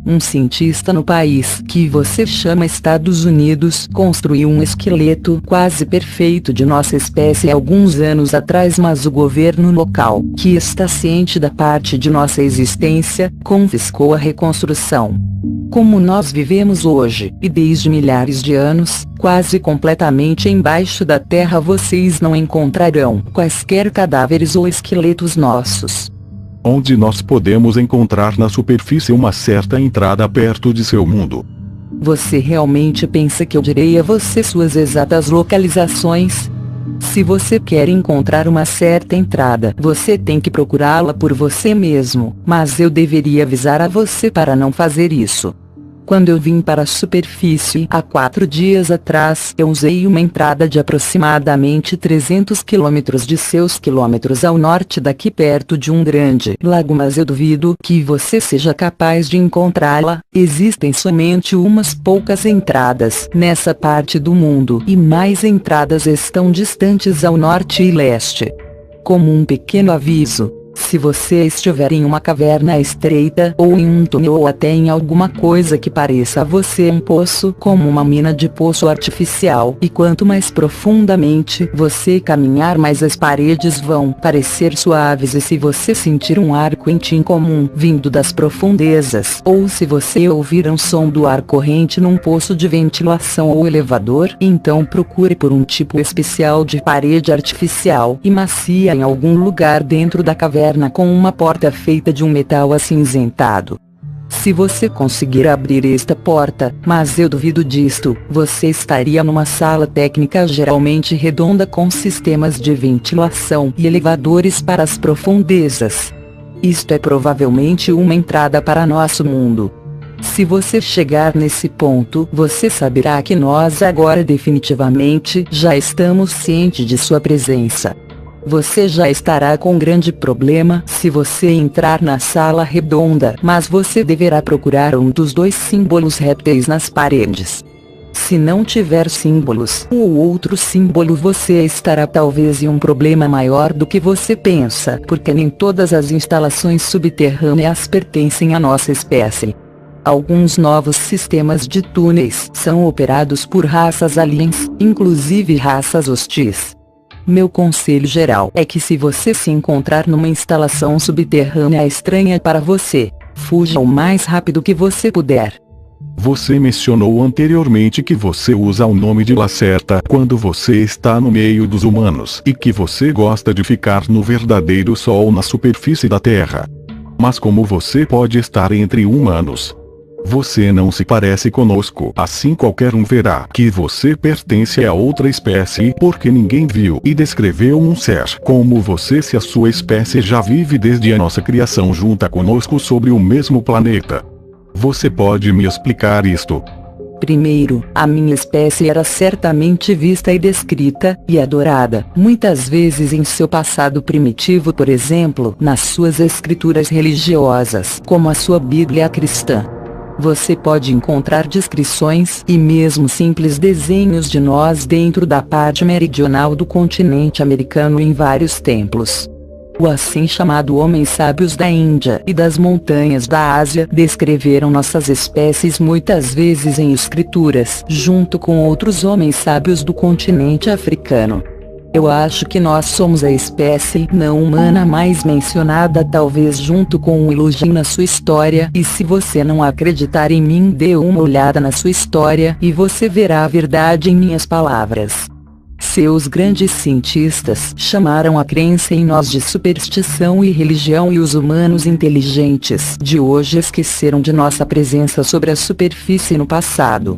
Um cientista no país que você chama Estados Unidos construiu um esqueleto quase perfeito de nossa espécie há alguns anos atrás, mas o governo local, que está ciente da parte de nossa existência, confiscou a reconstrução. Como nós vivemos hoje, e desde milhares de anos, quase completamente embaixo da terra, vocês não encontrarão quaisquer cadáveres ou esqueletos nossos. Onde nós podemos encontrar na superfície uma certa entrada perto de seu mundo? Você realmente pensa que eu direi a você suas exatas localizações? Se você quer encontrar uma certa entrada, você tem que procurá-la por você mesmo, mas eu deveria avisar a você para não fazer isso. Quando eu vim para a superfície há 4 dias atrás, eu usei uma entrada de aproximadamente 300 quilômetros de seus quilômetros ao norte daqui, perto de um grande lago, mas eu duvido que você seja capaz de encontrá-la. Existem somente umas poucas entradas nessa parte do mundo e mais entradas estão distantes ao norte e leste. Como um pequeno aviso, se você estiver em uma caverna estreita ou em um túnel ou até em alguma coisa que pareça a você um poço, como uma mina de poço artificial, e quanto mais profundamente você caminhar, mais as paredes vão parecer suaves, e se você sentir um ar quente incomum vindo das profundezas, ou se você ouvir um som do ar corrente num poço de ventilação ou elevador, então procure por um tipo especial de parede artificial e macia em algum lugar dentro da caverna com uma porta feita de um metal acinzentado. Se você conseguir abrir esta porta, mas eu duvido disto, você estaria numa sala técnica geralmente redonda com sistemas de ventilação e elevadores para as profundezas. Isto é provavelmente uma entrada para nosso mundo. Se você chegar nesse ponto, você saberá que nós agora definitivamente já estamos cientes de sua presença. Você já estará com grande problema se você entrar na sala redonda, mas você deverá procurar um dos 2 símbolos répteis nas paredes. Se não tiver símbolos ou outro símbolo, você estará talvez em um problema maior do que você pensa, porque nem todas as instalações subterrâneas pertencem à nossa espécie. Alguns novos sistemas de túneis são operados por raças aliens, inclusive raças hostis. Meu conselho geral é que se você se encontrar numa instalação subterrânea estranha para você, fuja o mais rápido que você puder. Você mencionou anteriormente que você usa o nome de Lacerta quando você está no meio dos humanos e que você gosta de ficar no verdadeiro sol na superfície da Terra. Mas como você pode estar entre humanos? Você não se parece conosco, assim qualquer um verá que você pertence a outra espécie, porque ninguém viu e descreveu um ser como você se a sua espécie já vive desde a nossa criação junta conosco sobre o mesmo planeta. Você pode me explicar isto? Primeiro, a minha espécie era certamente vista e descrita, e adorada, muitas vezes em seu passado primitivo, por exemplo, nas suas escrituras religiosas, como a sua Bíblia cristã. Você pode encontrar descrições e mesmo simples desenhos de nós dentro da parte meridional do continente americano em vários templos. O assim chamado Homens Sábios da Índia e das montanhas da Ásia descreveram nossas espécies muitas vezes em escrituras, junto com outros homens sábios do continente africano. Eu acho que nós somos a espécie não humana mais mencionada, talvez junto com o Ilugin na sua história, e se você não acreditar em mim, dê uma olhada na sua história e você verá a verdade em minhas palavras. Seus grandes cientistas chamaram a crença em nós de superstição e religião, e os humanos inteligentes de hoje esqueceram de nossa presença sobre a superfície no passado.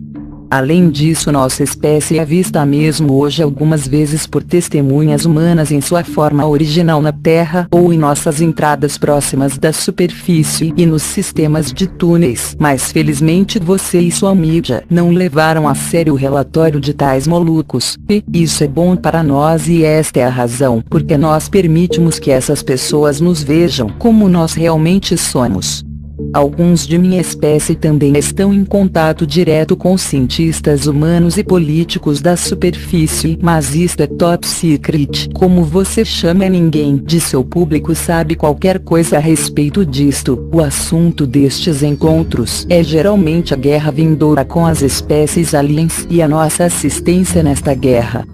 Além disso, nossa espécie é vista mesmo hoje algumas vezes por testemunhas humanas em sua forma original na Terra ou em nossas entradas próximas da superfície e nos sistemas de túneis, mas felizmente você e sua mídia não levaram a sério o relatório de tais malucos, e isso é bom para nós, e esta é a razão porque nós permitimos que essas pessoas nos vejam como nós realmente somos. Alguns de minha espécie também estão em contato direto com cientistas humanos e políticos da superfície, mas isto é top secret, como você chama. Ninguém de seu público sabe qualquer coisa a respeito disto. O assunto destes encontros é geralmente a guerra vindoura com as espécies aliens e a nossa assistência nesta guerra.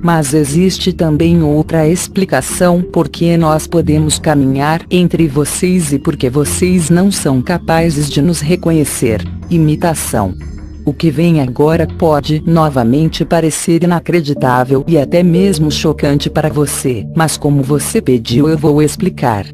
Mas existe também outra explicação por que nós podemos caminhar entre vocês e porque vocês não são capazes de nos reconhecer. Imitação. O que vem agora pode novamente parecer inacreditável e até mesmo chocante para você, mas como você pediu, eu vou explicar.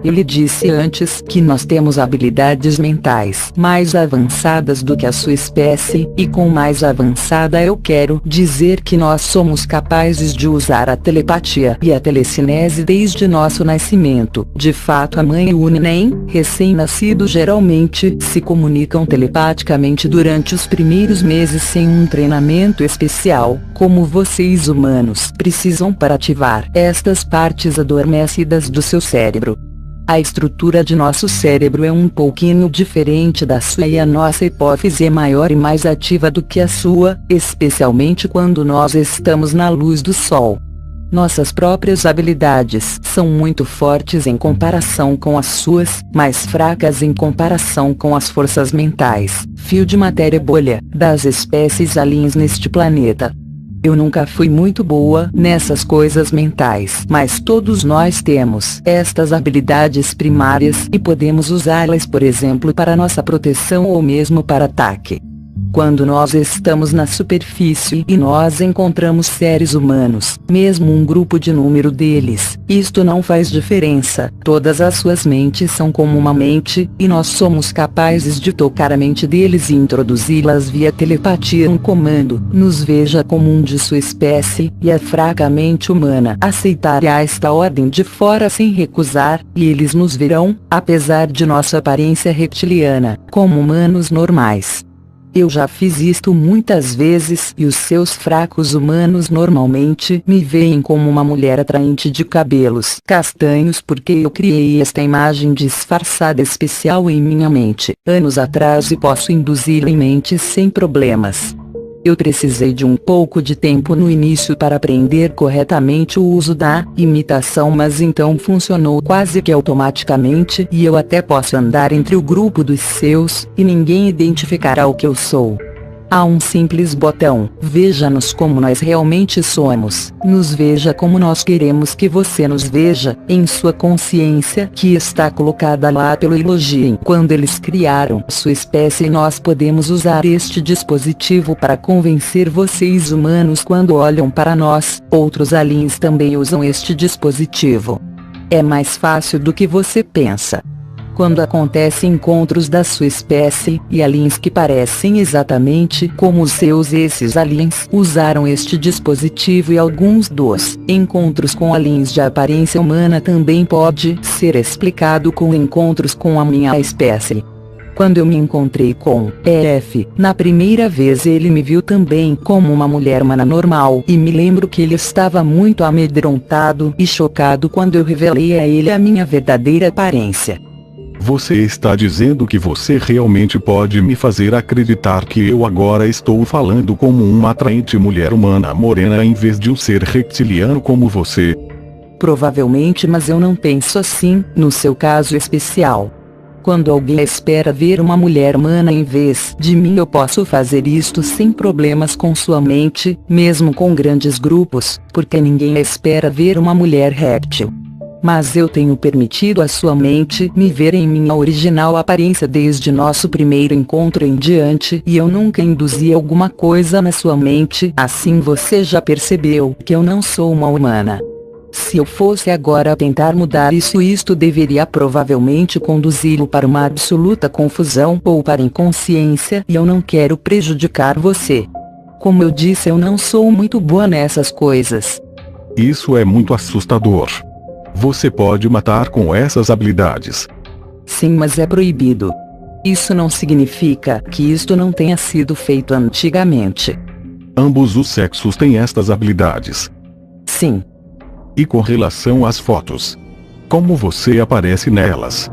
Eu lhe disse antes que nós temos habilidades mentais mais avançadas do que a sua espécie, e com mais avançada eu quero dizer que nós somos capazes de usar a telepatia e a telecinese desde nosso nascimento. De fato, a mãe e o neném, recém-nascido, geralmente se comunicam telepaticamente durante os primeiros meses sem um treinamento especial, como vocês humanos precisam para ativar estas partes adormecidas do seu cérebro. A estrutura de nosso cérebro é um pouquinho diferente da sua, e a nossa hipófise é maior e mais ativa do que a sua, especialmente quando nós estamos na luz do sol. Nossas próprias habilidades são muito fortes em comparação com as suas, mas fracas em comparação com as forças mentais, fio de matéria bolha, das espécies aliens neste planeta. Eu nunca fui muito boa nessas coisas mentais, mas todos nós temos estas habilidades primárias e podemos usá-las, por exemplo, para nossa proteção ou mesmo para ataque. Quando nós estamos na superfície e nós encontramos seres humanos, mesmo um grupo de número deles, isto não faz diferença, todas as suas mentes são como uma mente, e nós somos capazes de tocar a mente deles e introduzi-las via telepatia. Um comando nos veja como um de sua espécie, e a fraca mente humana aceitará esta ordem de fora sem recusar, e eles nos verão, apesar de nossa aparência reptiliana, como humanos normais. Eu já fiz isto muitas vezes e os seus fracos humanos normalmente me veem como uma mulher atraente de cabelos castanhos porque eu criei esta imagem disfarçada especial em minha mente anos atrás e posso induzi-la em mente sem problemas. Eu precisei de um pouco de tempo no início para aprender corretamente o uso da imitação, mas então funcionou quase que automaticamente e eu até posso andar entre o grupo dos seus, e ninguém identificará o que eu sou. Há um simples botão: veja-nos como nós realmente somos, nos veja como nós queremos que você nos veja, em sua consciência que está colocada lá pelo Elohim. Quando eles criaram sua espécie, nós podemos usar este dispositivo para convencer vocês humanos quando olham para nós. Outros aliens também usam este dispositivo. É mais fácil do que você pensa. Quando acontecem encontros da sua espécie, e aliens que parecem exatamente como os seus, esses aliens usaram este dispositivo, e alguns dos encontros com aliens de aparência humana também pode ser explicado com encontros com a minha espécie. Quando eu me encontrei com EF, na primeira vez ele me viu também como uma mulher humana normal, e me lembro que ele estava muito amedrontado e chocado quando eu revelei a ele a minha verdadeira aparência. Você está dizendo que você realmente pode me fazer acreditar que eu agora estou falando como uma atraente mulher humana morena em vez de um ser reptiliano como você? Provavelmente, mas eu não penso assim, no seu caso especial. Quando alguém espera ver uma mulher humana em vez de mim, eu posso fazer isto sem problemas com sua mente, mesmo com grandes grupos, porque ninguém espera ver uma mulher réptil. Mas eu tenho permitido à sua mente me ver em minha original aparência desde nosso primeiro encontro em diante, e eu nunca induzi alguma coisa na sua mente. Assim você já percebeu que eu não sou uma humana. Se eu fosse agora tentar mudar isso, isto deveria provavelmente conduzi-lo para uma absoluta confusão ou para inconsciência, e eu não quero prejudicar você. Como eu disse, eu não sou muito boa nessas coisas. Isso é muito assustador. Você pode matar com essas habilidades. Sim, mas é proibido. Isso não significa que isto não tenha sido feito antigamente. Ambos os sexos têm estas habilidades. Sim. E com relação às fotos? Como você aparece nelas?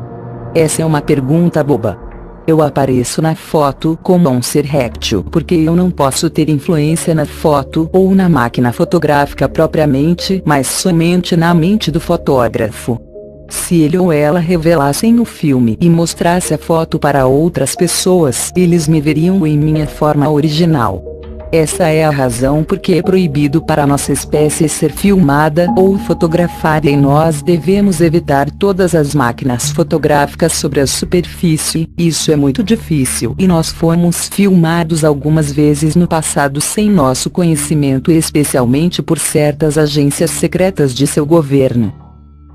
Essa é uma pergunta boba. Eu apareço na foto como um ser réptil porque eu não posso ter influência na foto ou na máquina fotográfica propriamente, mas somente na mente do fotógrafo. Se ele ou ela revelassem o filme e mostrasse a foto para outras pessoas, eles me veriam em minha forma original. Essa é a razão porque é proibido para nossa espécie ser filmada ou fotografada, e nós devemos evitar todas as máquinas fotográficas sobre a superfície. Isso é muito difícil e nós fomos filmados algumas vezes no passado sem nosso conhecimento, especialmente por certas agências secretas de seu governo.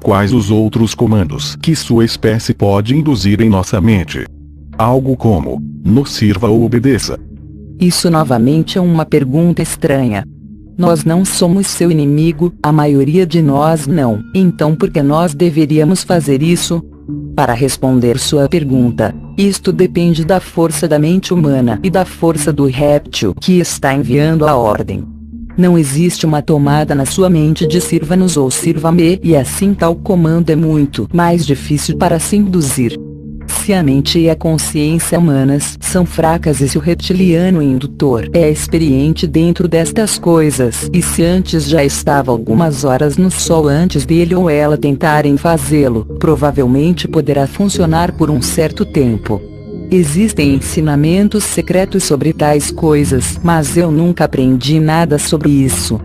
Quais os outros comandos que sua espécie pode induzir em nossa mente? Algo como: nos sirva ou obedeça. Isso novamente é uma pergunta estranha. Nós não somos seu inimigo, a maioria de nós não. Então por que nós deveríamos fazer isso? Para responder sua pergunta, isto depende da força da mente humana e da força do réptil que está enviando a ordem. Não existe uma tomada na sua mente de sirva-nos ou sirva-me, e assim tal comando é muito mais difícil para se induzir. Se a mente e a consciência humanas são fracas e se o reptiliano indutor é experiente dentro destas coisas, e se antes já estava algumas horas no sol antes dele ou ela tentarem fazê-lo, provavelmente poderá funcionar por um certo tempo. Existem ensinamentos secretos sobre tais coisas, mas eu nunca aprendi nada sobre isso.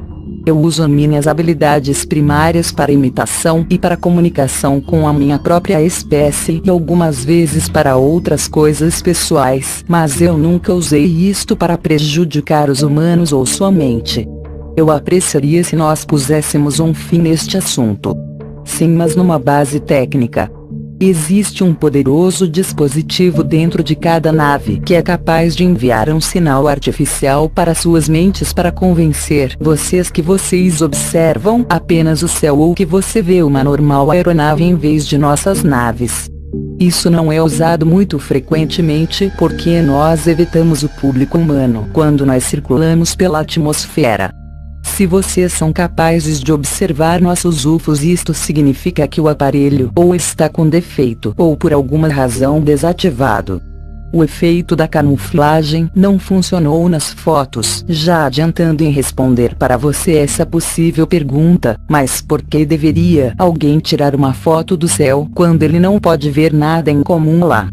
Eu uso minhas habilidades primárias para imitação e para comunicação com a minha própria espécie e algumas vezes para outras coisas pessoais, mas eu nunca usei isto para prejudicar os humanos ou sua mente. Eu apreciaria se nós puséssemos um fim neste assunto. Sim, mas numa base técnica. Existe um poderoso dispositivo dentro de cada nave que é capaz de enviar um sinal artificial para suas mentes para convencer vocês que vocês observam apenas o céu ou que você vê uma normal aeronave em vez de nossas naves. Isso não é usado muito frequentemente porque nós evitamos o público humano quando nós circulamos pela atmosfera. Se vocês são capazes de observar nossos UFOs, isto significa que o aparelho ou está com defeito ou por alguma razão desativado. O efeito da camuflagem não funcionou nas fotos. Já adiantando em responder para você essa possível pergunta, mas por que deveria alguém tirar uma foto do céu quando ele não pode ver nada em comum lá?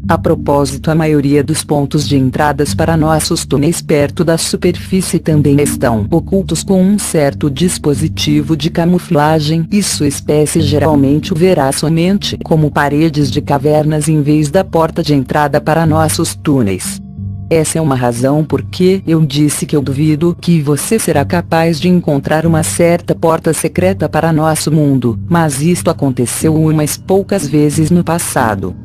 A propósito, a maioria dos pontos de entradas para nossos túneis perto da superfície também estão ocultos com um certo dispositivo de camuflagem, e sua espécie geralmente o verá somente como paredes de cavernas em vez da porta de entrada para nossos túneis. Essa é uma razão por que eu disse que eu duvido que você será capaz de encontrar uma certa porta secreta para nosso mundo, mas isto aconteceu umas poucas vezes no passado.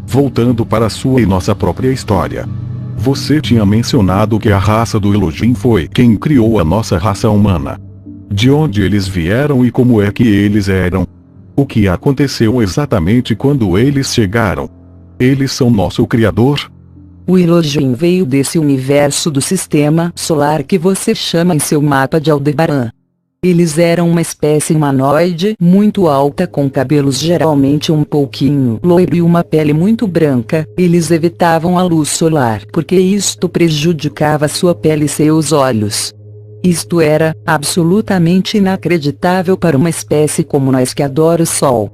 Voltando para sua e nossa própria história. Você tinha mencionado que a raça do Elohim foi quem criou a nossa raça humana. De onde eles vieram e como é que eles eram? O que aconteceu exatamente quando eles chegaram? Eles são nosso Criador? O Elohim veio desse universo do sistema solar que você chama em seu mapa de Aldebaran. Eles eram uma espécie humanoide muito alta com cabelos geralmente um pouquinho loiro e uma pele muito branca. Eles evitavam a luz solar porque isto prejudicava sua pele e seus olhos. Isto era absolutamente inacreditável para uma espécie como nós que adora o sol.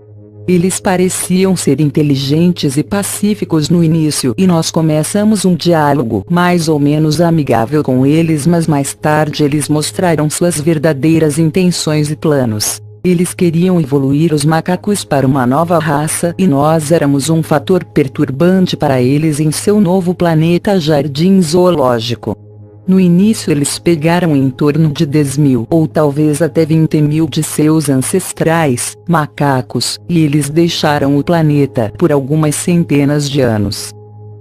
Eles pareciam ser inteligentes e pacíficos no início e nós começamos um diálogo mais ou menos amigável com eles, mas mais tarde eles mostraram suas verdadeiras intenções e planos. Eles queriam evoluir os macacos para uma nova raça e nós éramos um fator perturbante para eles em seu novo planeta jardim zoológico. No início eles pegaram em torno de 10.000 ou talvez até 20.000 de seus ancestrais, macacos, e eles deixaram o planeta por algumas centenas de anos.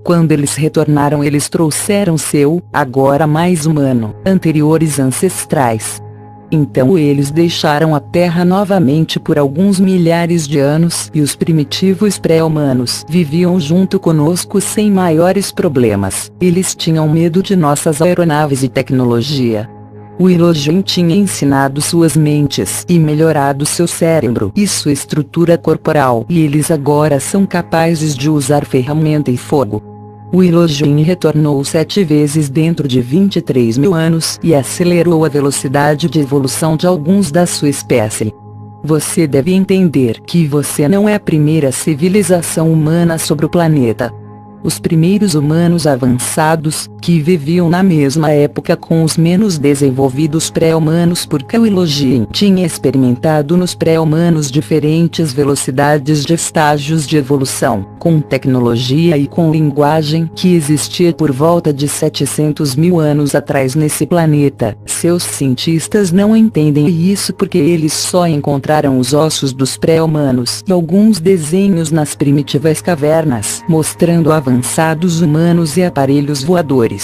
Quando eles retornaram, eles trouxeram seu, agora mais humano, anteriores ancestrais. Então eles deixaram a Terra novamente por alguns milhares de anos e os primitivos pré-humanos viviam junto conosco sem maiores problemas. Eles tinham medo de nossas aeronaves e tecnologia. O Elohim tinha ensinado suas mentes e melhorado seu cérebro e sua estrutura corporal, e eles agora são capazes de usar ferramenta e fogo. O Elohim retornou 7 vezes dentro de 23.000 anos e acelerou a velocidade de evolução de alguns da sua espécie. Você deve entender que você não é a primeira civilização humana sobre o planeta. Os primeiros humanos avançados, que viviam na mesma época com os menos desenvolvidos pré-humanos, porque o Elohim tinha experimentado nos pré-humanos diferentes velocidades de estágios de evolução, com tecnologia e com linguagem que existia por volta de 700.000 anos atrás nesse planeta. Seus cientistas não entendem isso porque eles só encontraram os ossos dos pré-humanos e alguns desenhos nas primitivas cavernas, mostrando avançados humanos e aparelhos voadores.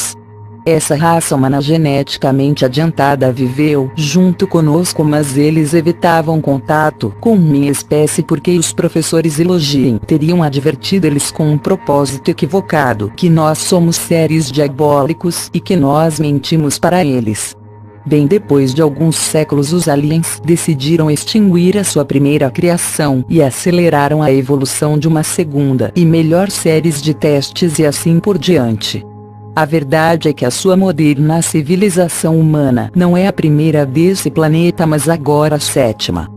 Essa raça humana geneticamente adiantada viveu junto conosco, mas eles evitavam contato com minha espécie porque os professores Elohim teriam advertido eles com um propósito equivocado, que nós somos seres diabólicos e que nós mentimos para eles. Bem depois de alguns séculos, os aliens decidiram extinguir a sua primeira criação e aceleraram a evolução de uma segunda e melhor séries de testes e assim por diante. A verdade é que a sua moderna civilização humana não é a primeira desse planeta, mas agora a 7ª.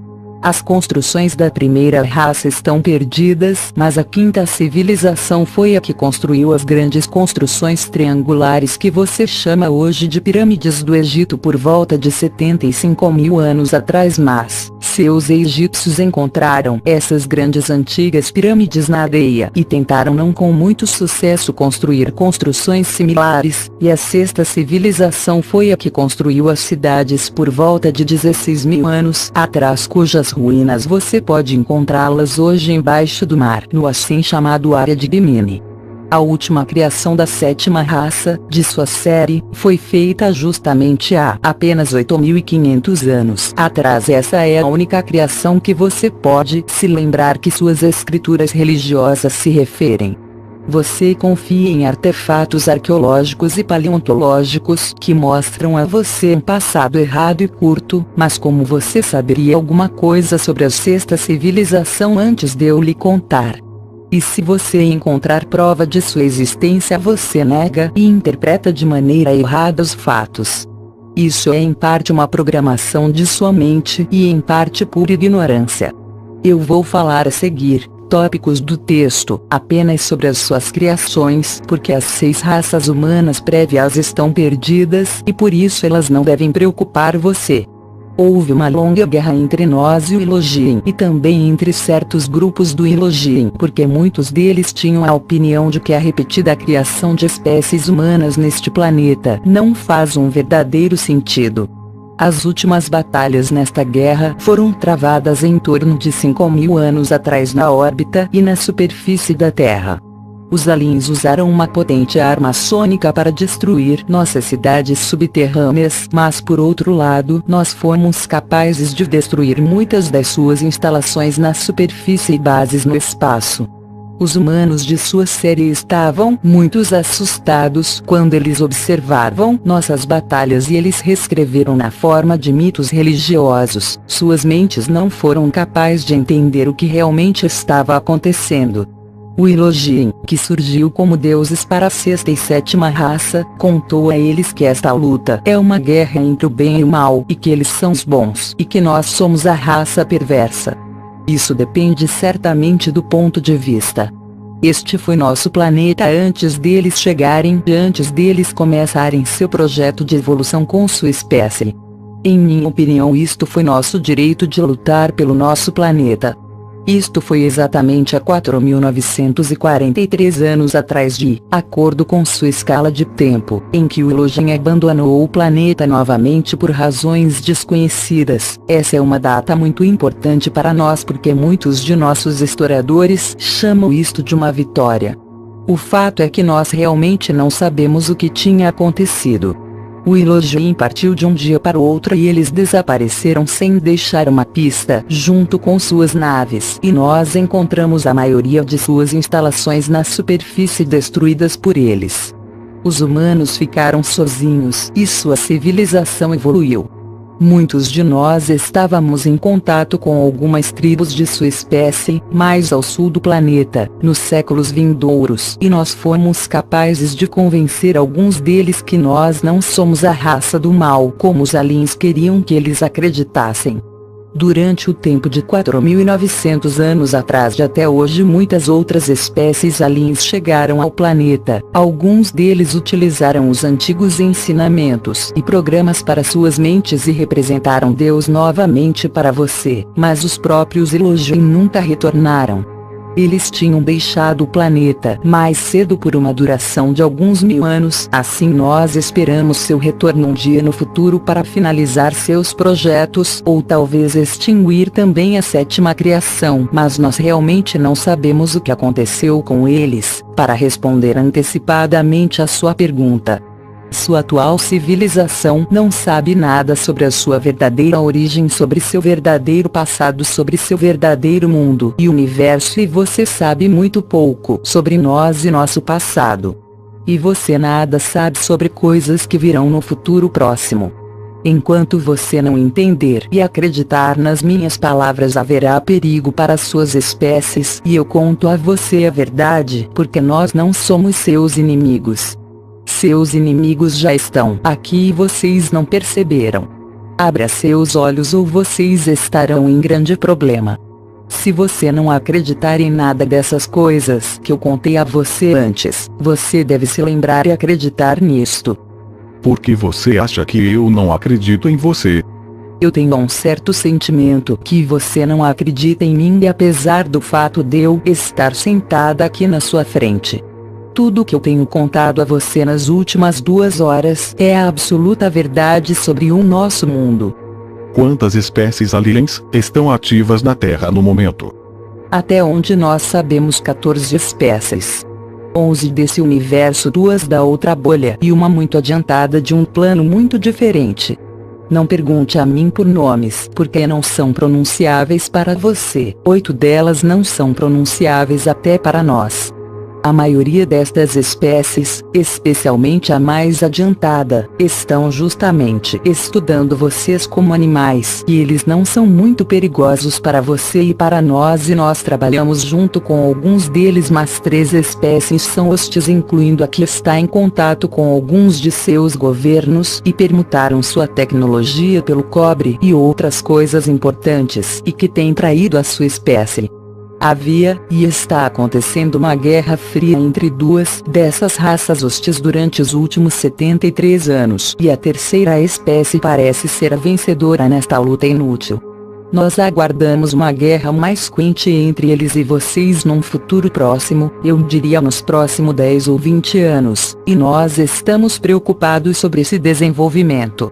As construções da primeira raça estão perdidas, mas a 5ª civilização foi a que construiu as grandes construções triangulares que você chama hoje de pirâmides do Egito por volta de 75.000 anos atrás, mas seus egípcios encontraram essas grandes antigas pirâmides na areia e tentaram não com muito sucesso construir construções similares, e a 6ª civilização foi a que construiu as cidades por volta de 16.000 anos atrás, cujas ruínas você pode encontrá-las hoje embaixo do mar, no assim chamado Área de Bimini. A última criação da sétima raça, de sua série, foi feita justamente há apenas 8.500 anos atrás. Essa é a única criação que você pode se lembrar que suas escrituras religiosas se referem. Você confia em artefatos arqueológicos e paleontológicos que mostram a você um passado errado e curto, mas como você saberia alguma coisa sobre a sexta civilização antes de eu lhe contar? E se você encontrar prova de sua existência, você nega e interpreta de maneira errada os fatos. Isso é em parte uma programação de sua mente e em parte pura ignorância. Eu vou falar a seguir tópicos do texto apenas sobre as suas criações, porque as 6 raças humanas prévias estão perdidas e por isso elas não devem preocupar você. Houve uma longa guerra entre nós e o Elohim e também entre certos grupos do Elohim, porque muitos deles tinham a opinião de que a repetida criação de espécies humanas neste planeta não faz um verdadeiro sentido. As últimas batalhas nesta guerra foram travadas em torno de 5.000 anos atrás na órbita e na superfície da Terra. Os aliens usaram uma potente arma sônica para destruir nossas cidades subterrâneas, mas por outro lado, nós fomos capazes de destruir muitas das suas instalações na superfície e bases no espaço. Os humanos de sua série estavam muito assustados quando eles observavam nossas batalhas e eles reescreveram na forma de mitos religiosos. Suas mentes não foram capazes de entender o que realmente estava acontecendo. O Elohim, que surgiu como deuses para a sexta e sétima raça, contou a eles que esta luta é uma guerra entre o bem e o mal e que eles são os bons e que nós somos a raça perversa. Isso depende certamente do ponto de vista. Este foi nosso planeta antes deles chegarem e antes deles começarem seu projeto de evolução com sua espécie. Em minha opinião, isto foi nosso direito de lutar pelo nosso planeta. Isto foi exatamente há 4.943 anos atrás, de acordo com sua escala de tempo, em que o Elohim abandonou o planeta novamente por razões desconhecidas. Essa é uma data muito importante para nós porque muitos de nossos historiadores chamam isto de uma vitória. O fato é que nós realmente não sabemos o que tinha acontecido. O Elohim partiu de um dia para o outro e eles desapareceram sem deixar uma pista junto com suas naves. E nós encontramos a maioria de suas instalações na superfície destruídas por eles. Os humanos ficaram sozinhos e sua civilização evoluiu. Muitos de nós estávamos em contato com algumas tribos de sua espécie, mais ao sul do planeta, nos séculos vindouros, e nós fomos capazes de convencer alguns deles que nós não somos a raça do mal como os aliens queriam que eles acreditassem. Durante o tempo de 4.900 anos atrás e até hoje, muitas outras espécies aliens chegaram ao planeta. Alguns deles utilizaram os antigos ensinamentos e programas para suas mentes e representaram Deus novamente para você, mas os próprios Elohim nunca retornaram. Eles tinham deixado o planeta mais cedo por uma duração de alguns 1000 anos. Assim nós esperamos seu retorno um dia no futuro para finalizar seus projetos ou talvez extinguir também a sétima criação. Mas nós realmente não sabemos o que aconteceu com eles. Para responder antecipadamente a sua pergunta, sua atual civilização não sabe nada sobre a sua verdadeira origem, sobre seu verdadeiro passado, sobre seu verdadeiro mundo e universo, e você sabe muito pouco sobre nós e nosso passado. E você nada sabe sobre coisas que virão no futuro próximo. Enquanto você não entender e acreditar nas minhas palavras, haverá perigo para suas espécies, e eu conto a você a verdade, porque nós não somos seus inimigos. Seus inimigos já estão aqui e vocês não perceberam. Abra seus olhos ou vocês estarão em grande problema. Se você não acreditar em nada dessas coisas que eu contei a você antes, você deve se lembrar e acreditar nisto. Por que você acha que eu não acredito em você? Eu tenho um certo sentimento que você não acredita em mim, e apesar do fato de eu estar sentada aqui na sua frente, tudo o que eu tenho contado a você nas últimas 2 horas é a absoluta verdade sobre o nosso mundo. Quantas espécies aliens estão ativas na Terra no momento? Até onde nós sabemos, 14 espécies. 11 desse universo, 2 da outra bolha e uma muito adiantada de um plano muito diferente. Não pergunte a mim por nomes, porque não são pronunciáveis para você. 8 delas não são pronunciáveis até para nós. A maioria destas espécies, especialmente a mais adiantada, estão justamente estudando vocês como animais, e eles não são muito perigosos para você e para nós, e nós trabalhamos junto com alguns deles, mas 3 espécies são hostis, incluindo a que está em contato com alguns de seus governos e permutaram sua tecnologia pelo cobre e outras coisas importantes, e que têm traído a sua espécie. Havia, e está acontecendo, uma guerra fria entre 2 dessas raças hostis durante os últimos 73 anos, e a terceira espécie parece ser a vencedora nesta luta inútil. Nós aguardamos uma guerra mais quente entre eles e vocês num futuro próximo, eu diria nos próximos 10 ou 20 anos, e nós estamos preocupados sobre esse desenvolvimento.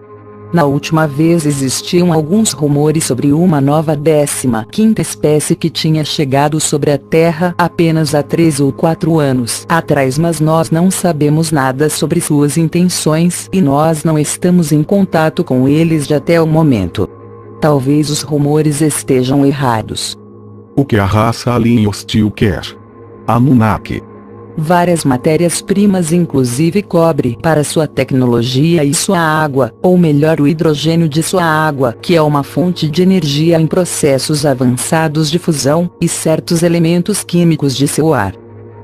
Na última vez existiam alguns rumores sobre uma nova 15ª espécie que tinha chegado sobre a Terra apenas há 3 ou 4 anos atrás, mas nós não sabemos nada sobre suas intenções e nós não estamos em contato com eles de até o momento. Talvez os rumores estejam errados. O que a raça alien hostil quer? Anunnaki. Várias matérias-primas, inclusive cobre, para sua tecnologia e sua água, ou melhor, o hidrogênio de sua água, que é uma fonte de energia em processos avançados de fusão, e certos elementos químicos de seu ar.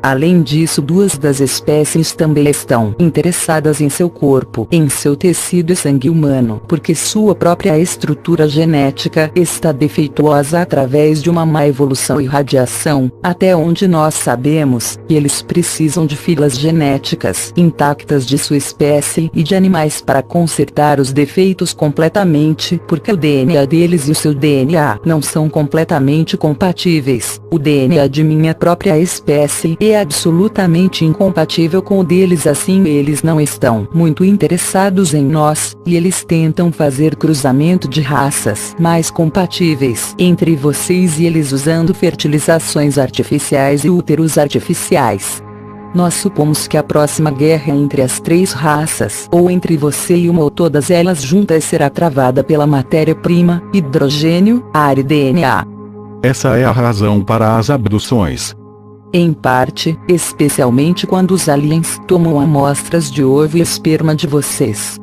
Além disso, 2 das espécies também estão interessadas em seu corpo, em seu tecido e sangue humano, porque sua própria estrutura genética está defeituosa através de uma má evolução e radiação, até onde nós sabemos, e eles precisam de filas genéticas intactas de sua espécie e de animais para consertar os defeitos completamente, porque o DNA deles e o seu DNA não são completamente compatíveis. O DNA de minha própria espécie é absolutamente incompatível com o deles, assim eles não estão muito interessados em nós, e eles tentam fazer cruzamento de raças mais compatíveis entre vocês e eles usando fertilizações artificiais e úteros artificiais. Nós supomos que a próxima guerra entre as 3 raças, ou entre você e uma ou todas elas juntas, será travada pela matéria-prima, hidrogênio, ar e DNA. Essa é a razão para as abduções. Em parte, especialmente quando os aliens tomam amostras de ovo e esperma de vocês.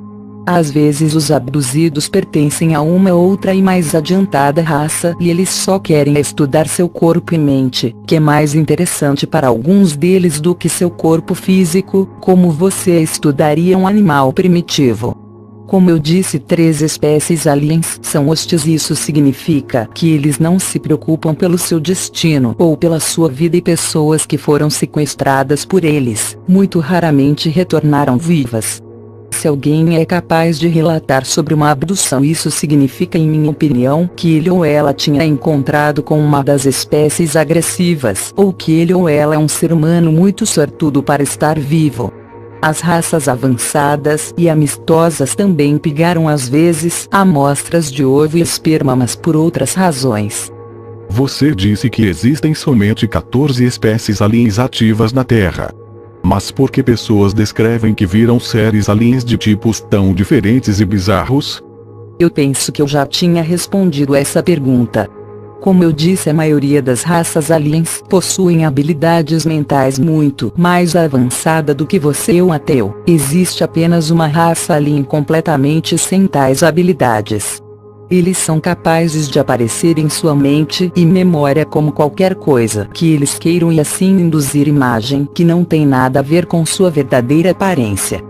Às vezes os abduzidos pertencem a uma outra e mais adiantada raça e eles só querem estudar seu corpo e mente, que é mais interessante para alguns deles do que seu corpo físico, como você estudaria um animal primitivo. Como eu disse, 3 espécies aliens são hostis, e isso significa que eles não se preocupam pelo seu destino ou pela sua vida, e pessoas que foram sequestradas por eles, muito raramente retornaram vivas. Se alguém é capaz de relatar sobre uma abdução, isso significa, em minha opinião, que ele ou ela tinha encontrado com uma das espécies agressivas, ou que ele ou ela é um ser humano muito sortudo para estar vivo. As raças avançadas e amistosas também pegaram às vezes amostras de ovo e esperma, mas por outras razões. Você disse que existem somente 14 espécies aliens ativas na Terra. Mas por que pessoas descrevem que viram seres aliens de tipos tão diferentes e bizarros? Eu penso que eu já tinha respondido essa pergunta. Como eu disse, a maioria das raças aliens possuem habilidades mentais muito mais avançada do que você ou até eu. Existe apenas uma raça alien completamente sem tais habilidades. Eles são capazes de aparecer em sua mente e memória como qualquer coisa que eles queiram e assim induzir imagem que não tem nada a ver com sua verdadeira aparência.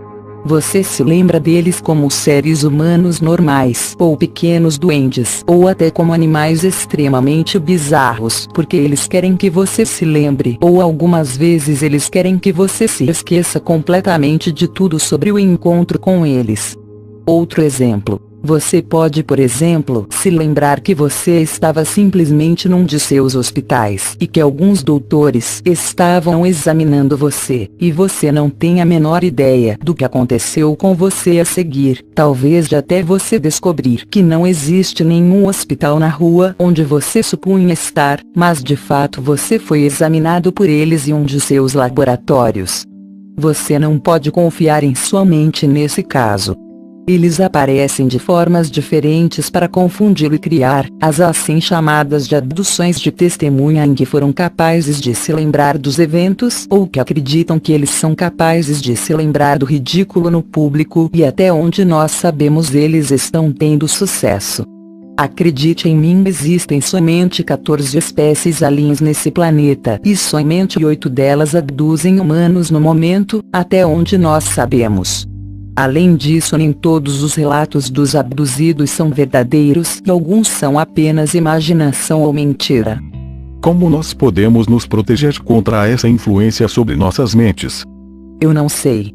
Você se lembra deles como seres humanos normais ou pequenos duendes ou até como animais extremamente bizarros, porque eles querem que você se lembre, ou algumas vezes eles querem que você se esqueça completamente de tudo sobre o encontro com eles. Outro exemplo. Você pode, por exemplo, se lembrar que você estava simplesmente num de seus hospitais e que alguns doutores estavam examinando você, e você não tem a menor ideia do que aconteceu com você a seguir, talvez de até você descobrir que não existe nenhum hospital na rua onde você supunha estar, mas de fato você foi examinado por eles em um de seus laboratórios. Você não pode confiar em sua mente nesse caso. Eles aparecem de formas diferentes para confundi-lo e criar as assim chamadas de abduções de testemunha, em que foram capazes de se lembrar dos eventos ou que acreditam que eles são capazes de se lembrar do ridículo no público, e até onde nós sabemos eles estão tendo sucesso. Acredite em mim, existem somente 14 espécies aliens nesse planeta e somente 8 delas abduzem humanos no momento, até onde nós sabemos. Além disso, nem todos os relatos dos abduzidos são verdadeiros e alguns são apenas imaginação ou mentira. Como nós podemos nos proteger contra essa influência sobre nossas mentes? Eu não sei.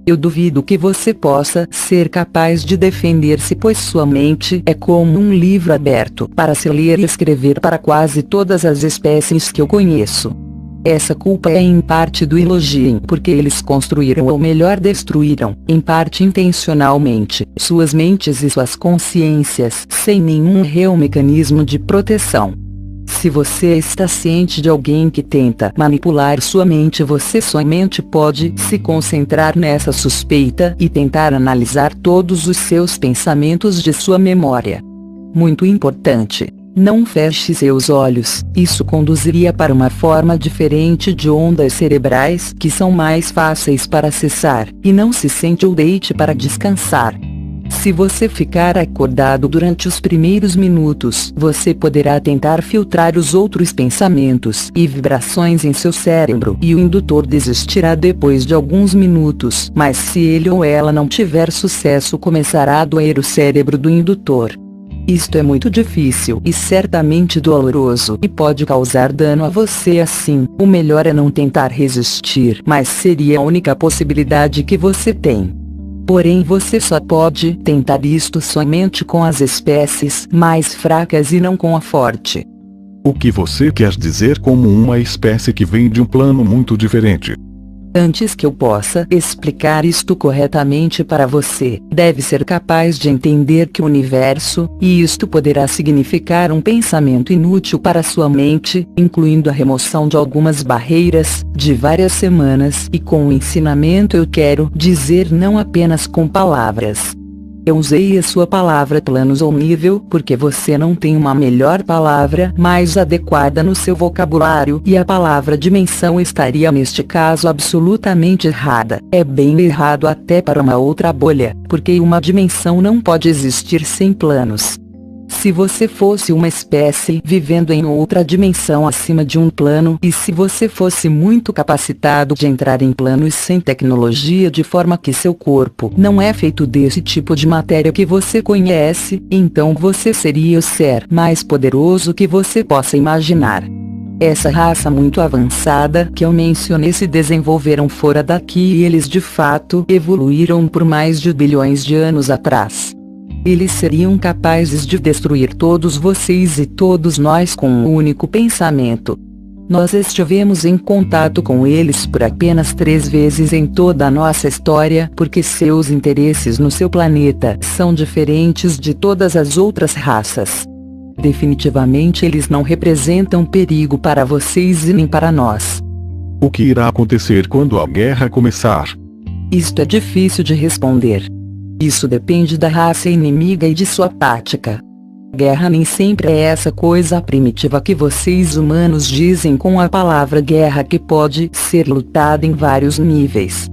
Eu duvido que você possa ser capaz de defender-se, pois sua mente é como um livro aberto para se ler e escrever para quase todas as espécies que eu conheço. Essa culpa é em parte do Elohim, porque eles construíram ou melhor destruíram, em parte intencionalmente, suas mentes e suas consciências sem nenhum real mecanismo de proteção. Se você está ciente de alguém que tenta manipular sua mente, você somente pode se concentrar nessa suspeita e tentar analisar todos os seus pensamentos de sua memória. Muito importante. Não feche seus olhos, isso conduziria para uma forma diferente de ondas cerebrais que são mais fáceis para acessar, e não se sente ou deite para descansar. Se você ficar acordado durante os primeiros minutos, você poderá tentar filtrar os outros pensamentos e vibrações em seu cérebro, e o indutor desistirá depois de alguns minutos, mas se ele ou ela não tiver sucesso, começará a doer o cérebro do indutor. Isto é muito difícil e certamente doloroso e pode causar dano a você. Assim, o melhor é não tentar resistir, mas seria a única possibilidade que você tem. Porém, você só pode tentar isto somente com as espécies mais fracas e não com a forte. O que você quer dizer como uma espécie que vem de um plano muito diferente? Antes que eu possa explicar isto corretamente para você, deve ser capaz de entender que o universo, e isto poderá significar um pensamento inútil para sua mente, incluindo a remoção de algumas barreiras, de várias semanas, e com o ensinamento eu quero dizer não apenas com palavras. Eu usei a sua palavra planos ou nível porque você não tem uma melhor palavra mais adequada no seu vocabulário, e a palavra dimensão estaria neste caso absolutamente errada. É bem errado até para uma outra bolha, porque uma dimensão não pode existir sem planos. Se você fosse uma espécie vivendo em outra dimensão acima de um plano, e se você fosse muito capacitado de entrar em planos sem tecnologia, de forma que seu corpo não é feito desse tipo de matéria que você conhece, então você seria o ser mais poderoso que você possa imaginar. Essa raça muito avançada que eu mencionei se desenvolveram fora daqui, e eles de fato evoluíram por mais de bilhões de anos atrás. Eles seriam capazes de destruir todos vocês e todos nós com um único pensamento. Nós estivemos em contato com eles por apenas 3 vezes em toda a nossa história, porque seus interesses no seu planeta são diferentes de todas as outras raças. Definitivamente eles não representam perigo para vocês e nem para nós. O que irá acontecer quando a guerra começar? Isto é difícil de responder. Isso depende da raça inimiga e de sua tática. Guerra nem sempre é essa coisa primitiva que vocês humanos dizem com a palavra guerra, que pode ser lutada em vários níveis.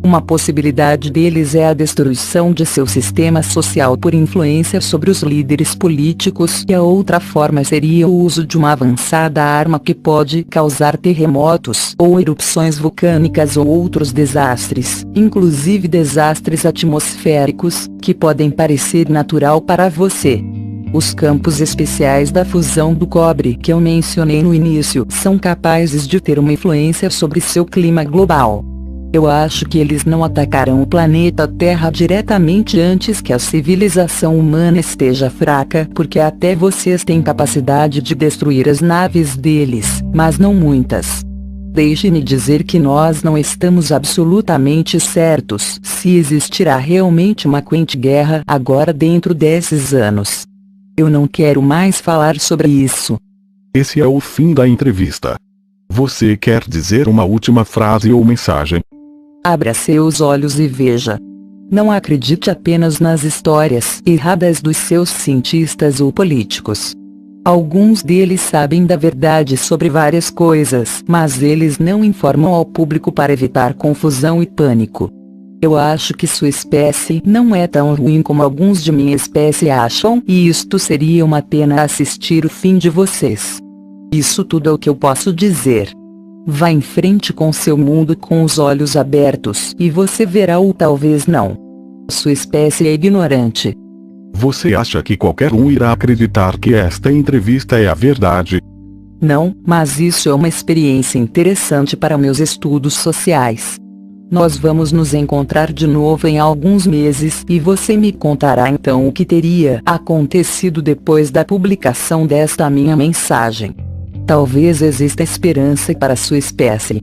Uma possibilidade deles é a destruição de seu sistema social por influência sobre os líderes políticos, e a outra forma seria o uso de uma avançada arma que pode causar terremotos ou erupções vulcânicas ou outros desastres, inclusive desastres atmosféricos, que podem parecer natural para você. Os campos especiais da fusão do cobre que eu mencionei no início são capazes de ter uma influência sobre seu clima global. Eu acho que eles não atacarão o planeta Terra diretamente antes que a civilização humana esteja fraca, porque até vocês têm capacidade de destruir as naves deles, mas não muitas. Deixe-me dizer que nós não estamos absolutamente certos se existirá realmente uma quente guerra agora dentro desses anos. Eu não quero mais falar sobre isso. Esse é o fim da entrevista. Você quer dizer uma última frase ou mensagem? Abra seus olhos e veja. Não acredite apenas nas histórias erradas dos seus cientistas ou políticos. Alguns deles sabem da verdade sobre várias coisas, mas eles não informam ao público para evitar confusão e pânico. Eu acho que sua espécie não é tão ruim como alguns de minha espécie acham, e isto seria uma pena assistir o fim de vocês. Isso tudo é o que eu posso dizer. Vá em frente com seu mundo com os olhos abertos, e você verá ou talvez não. Sua espécie é ignorante. Você acha que qualquer um irá acreditar que esta entrevista é a verdade? Não, mas isso é uma experiência interessante para meus estudos sociais. Nós vamos nos encontrar de novo em alguns meses e você me contará então o que teria acontecido depois da publicação desta minha mensagem. Talvez exista esperança para sua espécie.